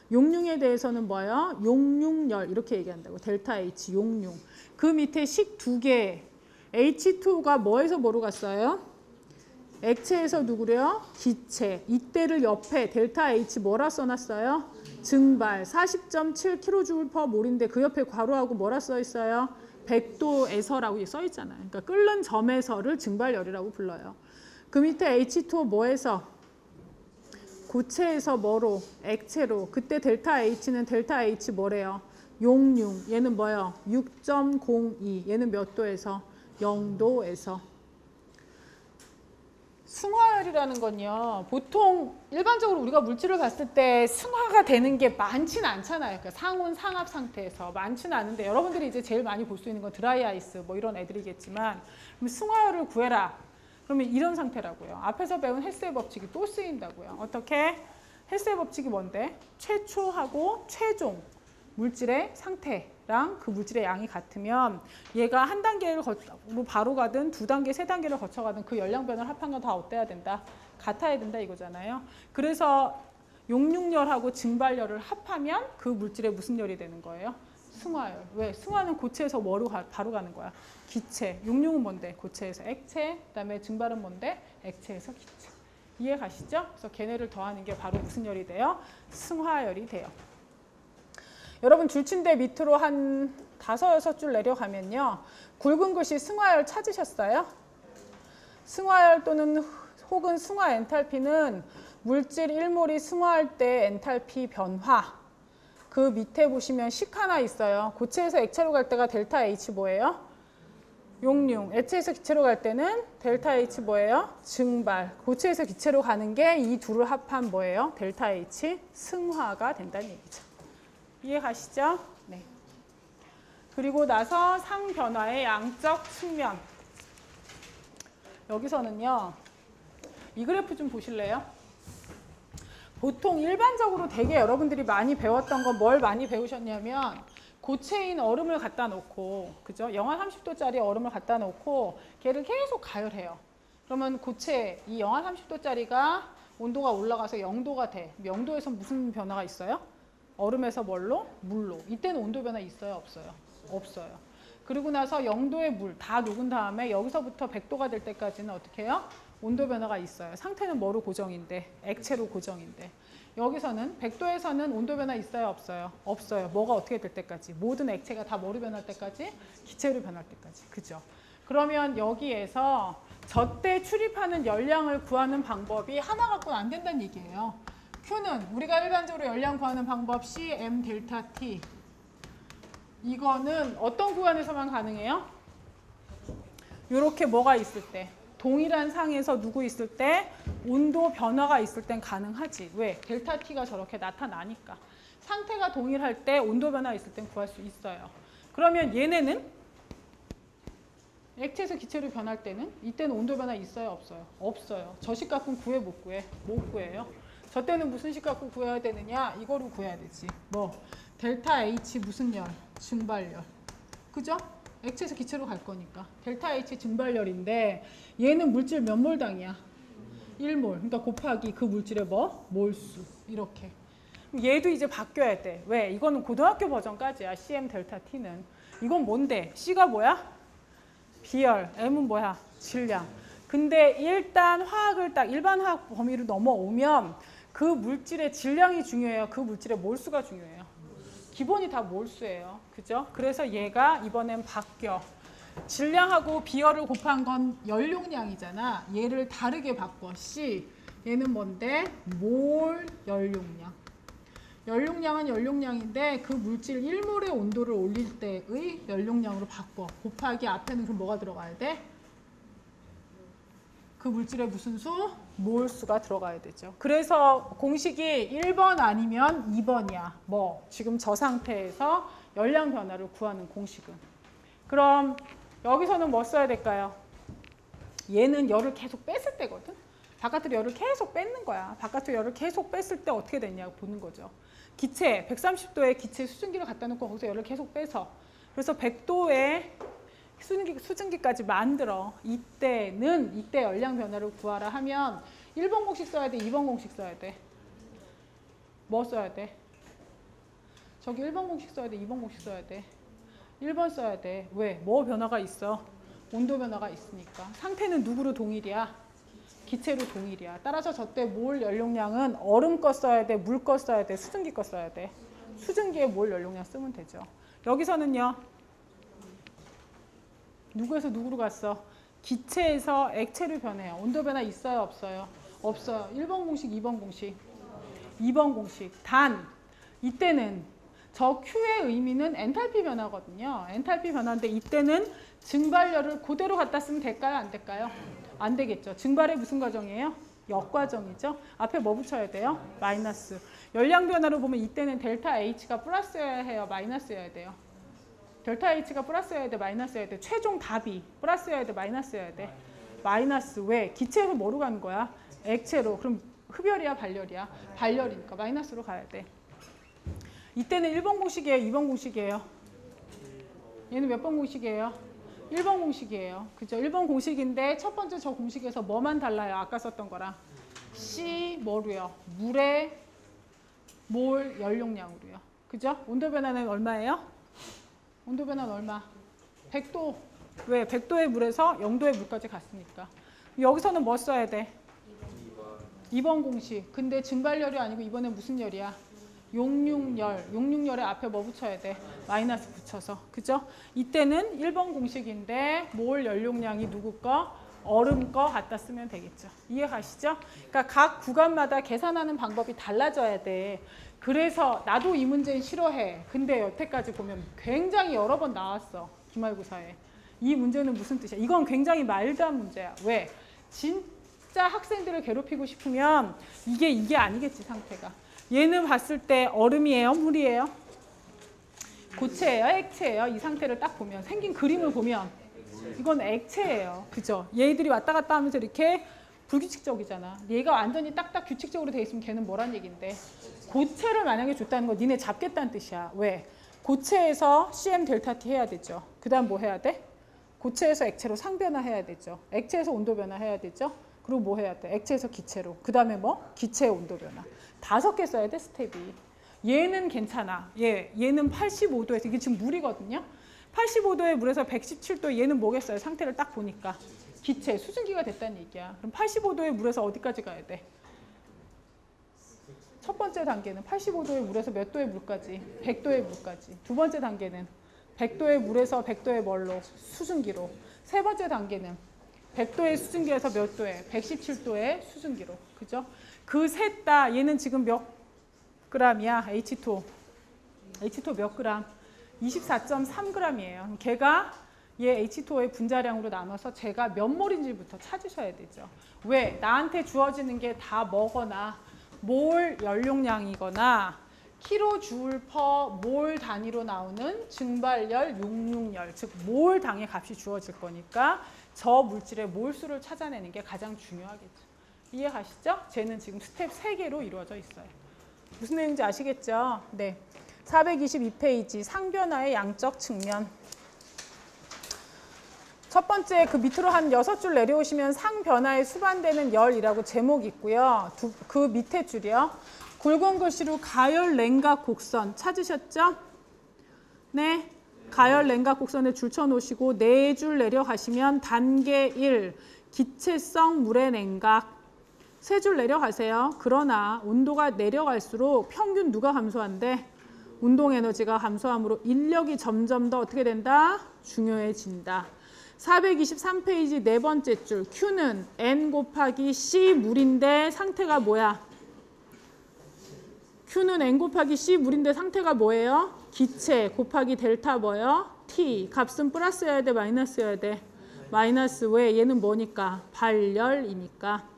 용융에 대해서는 뭐예요? 용융열 이렇게 얘기한다고. 델타 H 용융. 그 밑에 식 두 개. H2가 뭐에서 뭐로 갔어요? 액체에서 누구래요? 기체. 이때를 옆에 델타 H 뭐라 써놨어요? 증발. 40.7kJ/몰인데 그 옆에 괄호하고 뭐라 써 있어요? 100도에서라고 써 있잖아요. 그러니까 끓는 점에서를 증발열이라고 불러요. 그 밑에 H2O 뭐에서? 고체에서 뭐로? 액체로. 그때 델타 H는 델타 H 뭐래요? 용융. 얘는 뭐예요? 6.02. 얘는 몇 도에서? 0도에서. 승화열이라는 건요. 보통 일반적으로 우리가 물질을 봤을 때 승화가 되는 게 많지는 않잖아요. 그러니까 상온, 상압 상태에서 많지는 않은데 여러분들이 이제 제일 많이 볼 수 있는 건 드라이 아이스 뭐 이런 애들이겠지만 그럼 승화열을 구해라. 그러면 이런 상태라고요. 앞에서 배운 헬스의 법칙이 또 쓰인다고요. 어떻게? 헬스의 법칙이 뭔데? 최초하고 최종 물질의 상태랑 그 물질의 양이 같으면 얘가 한 단계를 바로 가든 두 단계, 세 단계를 거쳐가든 그 열량 변화를 합한 건 다 어때야 된다? 같아야 된다 이거잖아요. 그래서 용융열하고 증발열을 합하면 그 물질의 무슨 열이 되는 거예요? 승화열. 왜? 승화는 고체에서 뭐로 바로 가는 거야? 기체. 용융은 뭔데? 고체에서 액체. 그다음에 증발은 뭔데? 액체에서 기체. 이해 가시죠? 그래서 걔네를 더하는 게 바로 무슨 열이 돼요? 승화열이 돼요. 여러분 줄침대 밑으로 한 5, 6줄 내려가면요. 굵은 글씨 승화열 찾으셨어요? 승화열 또는 혹은 승화 엔탈피는 물질 1몰이 승화할 때 엔탈피 변화. 그 밑에 보시면 식 하나 있어요. 고체에서 액체로 갈 때가 델타 H 뭐예요? 용융. 액체에서 기체로 갈 때는 델타 H 뭐예요? 증발. 고체에서 기체로 가는 게 이 둘을 합한 뭐예요? 델타 H 승화가 된다는 얘기죠. 이해 가시죠? 네. 그리고 나서 상변화의 양적 측면. 여기서는요. 이 그래프 좀 보실래요? 보통 일반적으로 되게 여러분들이 많이 배웠던 건 뭘 많이 배우셨냐면 고체인 얼음을 갖다 놓고, 그죠? 영하 30도짜리 얼음을 갖다 놓고 걔를 계속 가열해요. 그러면 고체, 이 영하 30도짜리가 온도가 올라가서 0도가 돼. 0도에서 무슨 변화가 있어요? 얼음에서 뭘로? 물로. 이때는 온도 변화 있어요? 없어요? 없어요. 그리고 나서 0도의 물 다 녹은 다음에 여기서부터 100도가 될 때까지는 어떻게 해요? 온도 변화가 있어요. 상태는 뭐로 고정인데? 액체로 고정인데. 여기서는 100도에서는 온도 변화 있어요? 없어요? 없어요. 뭐가 어떻게 될 때까지? 모든 액체가 다 뭐로 변할 때까지? 기체로 변할 때까지. 그죠? 그러면 여기에서 저때 출입하는 열량을 구하는 방법이 하나 갖고는 안 된다는 얘기예요. Q는 우리가 일반적으로 열량 구하는 방법 Cm 델타 T. 이거는 어떤 구간에서만 가능해요? 이렇게 뭐가 있을 때. 동일한 상에서 누구 있을 때 온도 변화가 있을 땐 가능하지. 왜? 델타 T가 저렇게 나타나니까. 상태가 동일할 때 온도 변화 있을 땐 구할 수 있어요. 그러면 얘네는 액체에서 기체로 변할 때는 이때는 온도 변화 있어요? 없어요? 없어요. 저 식 갖고는 구해 못 구해? 못 구해요. 저 때는 무슨 식 갖고 구해야 되느냐? 이거로 구해야 되지. 뭐? 델타 H 무슨 열? 증발열. 그죠? 액체에서 기체로 갈 거니까. 델타 H 증발열인데 얘는 물질 몇 몰당이야? 1몰. 그러니까 곱하기 그 물질의 뭐? 몰수. 이렇게. 얘도 이제 바뀌어야 돼. 왜? 이거는 고등학교 버전까지야. CM 델타 T는. 이건 뭔데? C가 뭐야? 비열. M은 뭐야? 질량. 근데 일단 화학을 딱 일반 화학 범위로 넘어오면 그 물질의 질량이 중요해요. 그 물질의 몰수가 중요해요. 기본이 다 몰수예요. 그죠? 그래서 얘가 이번엔 바뀌어. 질량하고 비열을 곱한 건 연용량이잖아. 얘를 다르게 바꿔. C. 얘는 뭔데? 몰 연용량. 연용량은 연용량인데 그 물질 1몰의 온도를 올릴 때의 연용량으로 바꿔. 곱하기 앞에는 그럼 뭐가 들어가야 돼? 그 물질의 무슨 수? 몰수가 들어가야 되죠. 그래서 공식이 1번 아니면 2번이야. 뭐 지금 저 상태에서 열량 변화를 구하는 공식은. 그럼 여기서는 뭐 써야 될까요? 얘는 열을 계속 뺐을 때거든. 바깥으로 열을 계속 뺏는 거야. 바깥으로 열을 계속 뺐을 때 어떻게 됐냐고 보는 거죠. 기체, 130도의 기체 수증기를 갖다 놓고 거기서 열을 계속 빼서. 그래서 100도의 수증기까지 만들어. 이때는 이때 열량 변화를 구하라 하면 1번 공식 써야 돼? 2번 공식 써야 돼? 뭐 써야 돼? 저기 1번 공식 써야 돼? 2번 공식 써야 돼? 1번 써야 돼. 왜? 뭐 변화가 있어? 온도 변화가 있으니까. 상태는 누구로 동일이야? 기체로 동일이야. 따라서 저때 몰 연용량은 얼음 거 써야 돼? 물 거 써야 돼? 수증기 거 써야 돼? 수증기의 몰 연용량 쓰면 되죠. 여기서는요. 누구에서 누구로 갔어? 기체에서 액체로 변해요. 온도 변화 있어요? 없어요? 없어요. 1번 공식, 2번 공식. 2번 공식. 단 이때는 저 Q의 의미는 엔탈피 변화거든요. 엔탈피 변화인데 이때는 증발열을 그대로 갖다 쓰면 될까요? 안 될까요? 안 되겠죠. 증발의 무슨 과정이에요? 역과정이죠. 앞에 뭐 붙여야 돼요? 마이너스. 열량 변화로 보면 이때는 델타 H가 플러스여야 해요? 마이너스여야 돼요? 델타 H가 플러스여야 돼? 마이너스여야 돼? 최종 답이 플러스여야 돼? 마이너스여야 돼? 마이너스. 왜? 기체에서 뭐로 가는 거야? 액체로. 그럼 흡열이야? 발열이야? 발열이니까 마이너스로 가야 돼. 이때는 1번 공식이에요? 2번 공식이에요? 얘는 몇 번 공식이에요? 1번 공식이에요. 그죠? 1번 공식인데 첫 번째 저 공식에서 뭐만 달라요? 아까 썼던 거랑. C 뭐로요? 물의 몰 연용량으로요. 그죠? 온도 변화는 얼마예요? 온도 변화는 얼마? 100도. 왜? 100도의 물에서 0도의 물까지 갔으니까. 여기서는 뭐 써야 돼? 2번 공식. 근데 증발열이 아니고 이번엔 무슨 열이야? 용융열. 용융열에 앞에 뭐 붙여야 돼? 마이너스 붙여서. 그죠? 이때는 1번 공식인데 몰 연용량이 누구 거? 얼음 거 갖다 쓰면 되겠죠. 이해 가시죠? 그러니까 각 구간마다 계산하는 방법이 달라져야 돼. 그래서 나도 이 문제는 싫어해. 근데 여태까지 보면 굉장히 여러 번 나왔어. 기말고사에. 이 문제는 무슨 뜻이야? 이건 굉장히 마일드한 문제야. 왜? 진짜 학생들을 괴롭히고 싶으면 이게 아니겠지, 상태가. 얘는 봤을 때 얼음이에요? 물이에요? 고체예요? 액체예요? 이 상태를 딱 보면, 생긴 그림을 보면 이건 액체예요. 그죠? 얘들이 왔다 갔다 하면서 이렇게 불규칙적이잖아. 얘가 완전히 딱딱 규칙적으로 돼 있으면 걔는 뭐란 얘긴데. 고체를 만약에 줬다는 거 니네 잡겠다는 뜻이야. 왜? 고체에서 CM 델타 T 해야 되죠. 그 다음 뭐 해야 돼? 고체에서 액체로 상변화 해야 되죠. 액체에서 온도 변화 해야 되죠. 그리고 뭐 해야 돼? 액체에서 기체로. 그 다음에 뭐? 기체의 온도 변화. 5개 써야 돼, 스텝이. 얘는 괜찮아. 얘는 85도에서, 이게 지금 물이거든요. 85도의 물에서 117도, 얘는 뭐겠어요? 상태를 딱 보니까. 기체, 수증기가 됐다는 얘기야. 그럼 85도의 물에서 어디까지 가야 돼? 첫 번째 단계는 85도의 물에서 몇 도의 물까지? 100도의 물까지. 두 번째 단계는 100도의 물에서 100도의 뭘로? 수증기로. 세 번째 단계는 100도의 수증기에서 몇 도에? 117도의 수증기로. 그죠? 그 셋 다 얘는 지금 몇 g이야? H2O. H2O 몇 그램? 24.3g이에요. 걔가 얘 H2O의 분자량으로 나눠서 제가 몇 몰인지부터 찾으셔야 되죠. 왜? 나한테 주어지는 게 다 뭐거나 몰 연용량이거나 킬로줄 퍼 몰 단위로 나오는 증발열, 용융열, 즉 몰당의 값이 주어질 거니까 저 물질의 몰수를 찾아내는 게 가장 중요하겠죠. 이해 가시죠? 쟤는 지금 스텝 3개로 이루어져 있어요. 무슨 내용인지 아시겠죠? 네. 422페이지 상변화의 양적 측면. 첫 번째 그 밑으로 한 6줄 내려오시면 상변화에 수반되는 열이라고 제목이 있고요. 그 밑에 줄이요. 굵은 글씨로 가열 냉각 곡선 찾으셨죠? 네. 가열 냉각 곡선에 줄 쳐놓으시고 4줄 내려가시면 단계 1 기체성 물의 냉각. 3줄 내려가세요. 그러나 온도가 내려갈수록 평균 누가 감소한대? 운동 에너지가 감소함으로 인력이 점점 더 어떻게 된다? 중요해진다. 423페이지 네 번째 줄 Q는 N 곱하기 C 물인데 상태가 뭐야? Q는 N 곱하기 C 물인데 상태가 뭐예요? 기체 곱하기 델타 뭐예요? T. 값은 플러스여야 돼? 마이너스여야 돼? 마이너스. 왜? 얘는 뭐니까? 발열이니까.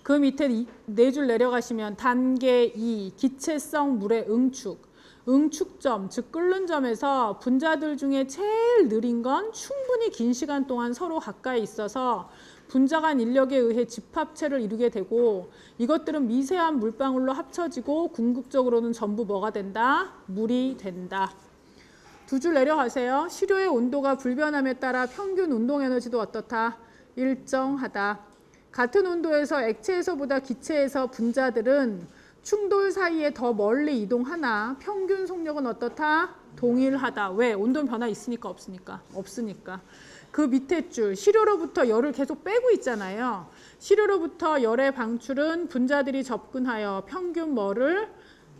그 밑에 4줄 내려가시면 단계 2 기체성 물의 응축. 응축점, 즉 끓는 점에서 분자들 중에 제일 느린 건 충분히 긴 시간 동안 서로 가까이 있어서 분자 간 인력에 의해 집합체를 이루게 되고 이것들은 미세한 물방울로 합쳐지고 궁극적으로는 전부 뭐가 된다? 물이 된다. 2줄 내려가세요. 시료의 온도가 불변함에 따라 평균 운동 에너지도 어떻다? 일정하다. 같은 온도에서 액체에서보다 기체에서 분자들은 충돌 사이에 더 멀리 이동하나 평균 속력은 어떻다? 동일하다. 왜? 온도 변화 있으니까 없으니까? 없으니까. 그 밑에 줄 시료로부터 열을 계속 빼고 있잖아요. 시료로부터 열의 방출은 분자들이 접근하여 평균 뭐를?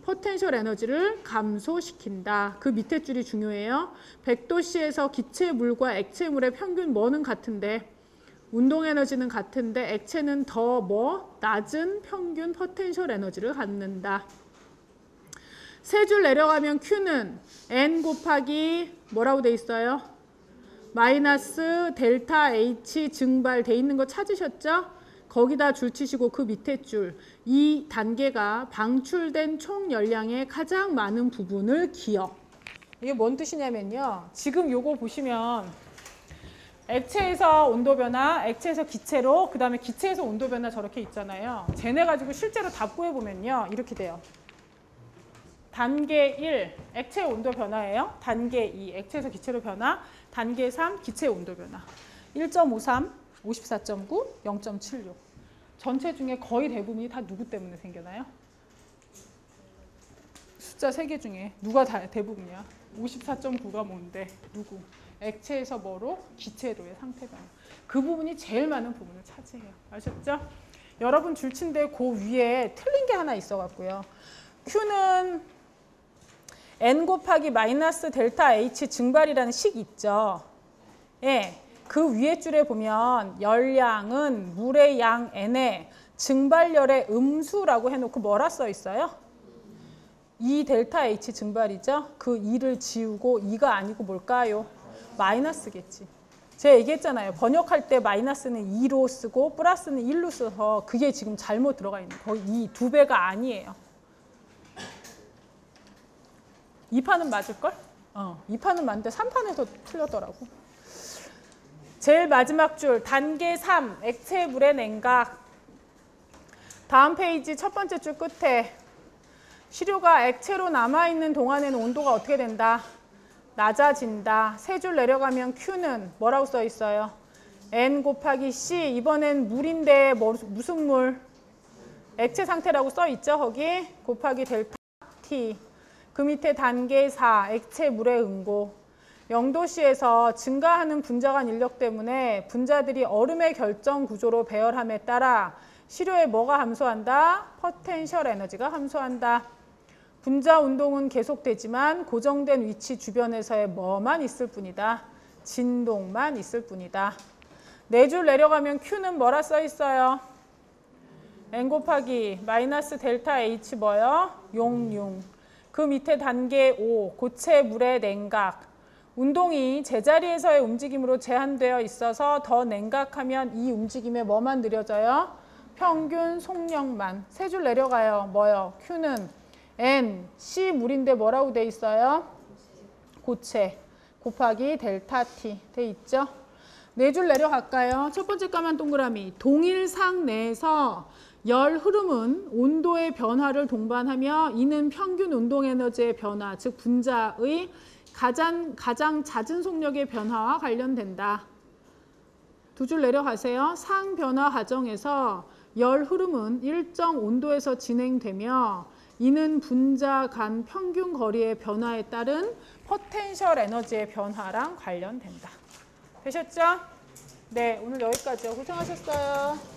포텐셜 에너지를 감소시킨다. 그 밑에 줄이 중요해요. 100도씨에서 기체물과 액체물의 평균 뭐는 같은데? 운동 에너지는 같은데 액체는 더 뭐? 낮은 평균 포텐셜 에너지를 갖는다. 3줄 내려가면 Q는 N 곱하기 뭐라고 돼 있어요? 마이너스 델타 H 증발돼 있는 거 찾으셨죠? 거기다 줄 치시고 그 밑에 줄. 이 단계가 방출된 총 열량의 가장 많은 부분을 기억. 이게 뭔 뜻이냐면요. 지금 요거 보시면 액체에서 온도 변화, 액체에서 기체로, 그 다음에 기체에서 온도 변화 저렇게 있잖아요. 쟤네 가지고 실제로 답 구해보면요. 이렇게 돼요. 단계 1, 액체 온도 변화예요. 단계 2, 액체에서 기체로 변화. 단계 3, 기체 온도 변화. 1.53, 54.9, 0.76. 전체 중에 거의 대부분이 다 누구 때문에 생겨나요? 숫자 3개 중에 누가 다 대부분이야? 54.9가 뭔데? 누구? 액체에서 뭐로? 기체로의 상태 변화. 그 부분이 제일 많은 부분을 차지해요. 아셨죠? 여러분 줄친데 그 위에 틀린 게 하나 있어갖고요. Q는 N 곱하기 마이너스 델타 H 증발이라는 식 있죠. 예, 그 위에 줄에 보면 열량은 물의 양 N에 증발열의 음수라고 해놓고 뭐라 써 있어요? E 델타 H 증발이죠. 그 2를 지우고 2가 아니고 뭘까요? 마이너스겠지. 제가 얘기했잖아요. 번역할 때 마이너스는 2로 쓰고 플러스는 1로 써서 그게 지금 잘못 들어가 있는 거예요. 거의 이 2배가 아니에요. 2판은 맞을걸? 2판은 맞는데 3판에서 틀렸더라고. 제일 마지막 줄 단계 3 액체 물의 냉각. 다음 페이지 첫 번째 줄 끝에 시료가 액체로 남아있는 동안에는 온도가 어떻게 된다? 낮아진다. 세 줄 내려가면 Q는 뭐라고 써 있어요? N 곱하기 C. 이번엔 물인데 무슨 물? 액체 상태라고 써 있죠? 거기 곱하기 델타 T. 그 밑에 단계 4 액체 물의 응고. 0도씨에서 증가하는 분자간 인력 때문에 분자들이 얼음의 결정 구조로 배열함에 따라 시료에 뭐가 함소한다? 포텐셜 에너지가 함소한다. 분자 운동은 계속되지만 고정된 위치 주변에서의 뭐만 있을 뿐이다. 진동만 있을 뿐이다. 4줄 내려가면 Q는 뭐라 써 있어요? N 곱하기 마이너스 델타 H 뭐요? 용융. 그 밑에 단계 5 고체 물의 냉각. 운동이 제자리에서의 움직임으로 제한되어 있어서 더 냉각하면 이 움직임에 뭐만 느려져요? 평균 속력만. 3줄 내려가요. 뭐요? Q는 N, C 물인데 뭐라고 돼 있어요? 고체 곱하기 델타 T 돼 있죠? 4줄 내려갈까요? 첫 번째 까만 동그라미. 동일상 내에서 열 흐름은 온도의 변화를 동반하며 이는 평균 운동 에너지의 변화, 즉 분자의 가장 잦은 속력의 변화와 관련된다. 2줄 내려가세요. 상 변화 과정에서 열 흐름은 일정 온도에서 진행되며 이는 분자 간 평균 거리의 변화에 따른 포텐셜 에너지의 변화랑 관련된다. 되셨죠? 네, 오늘 여기까지요. 고생하셨어요.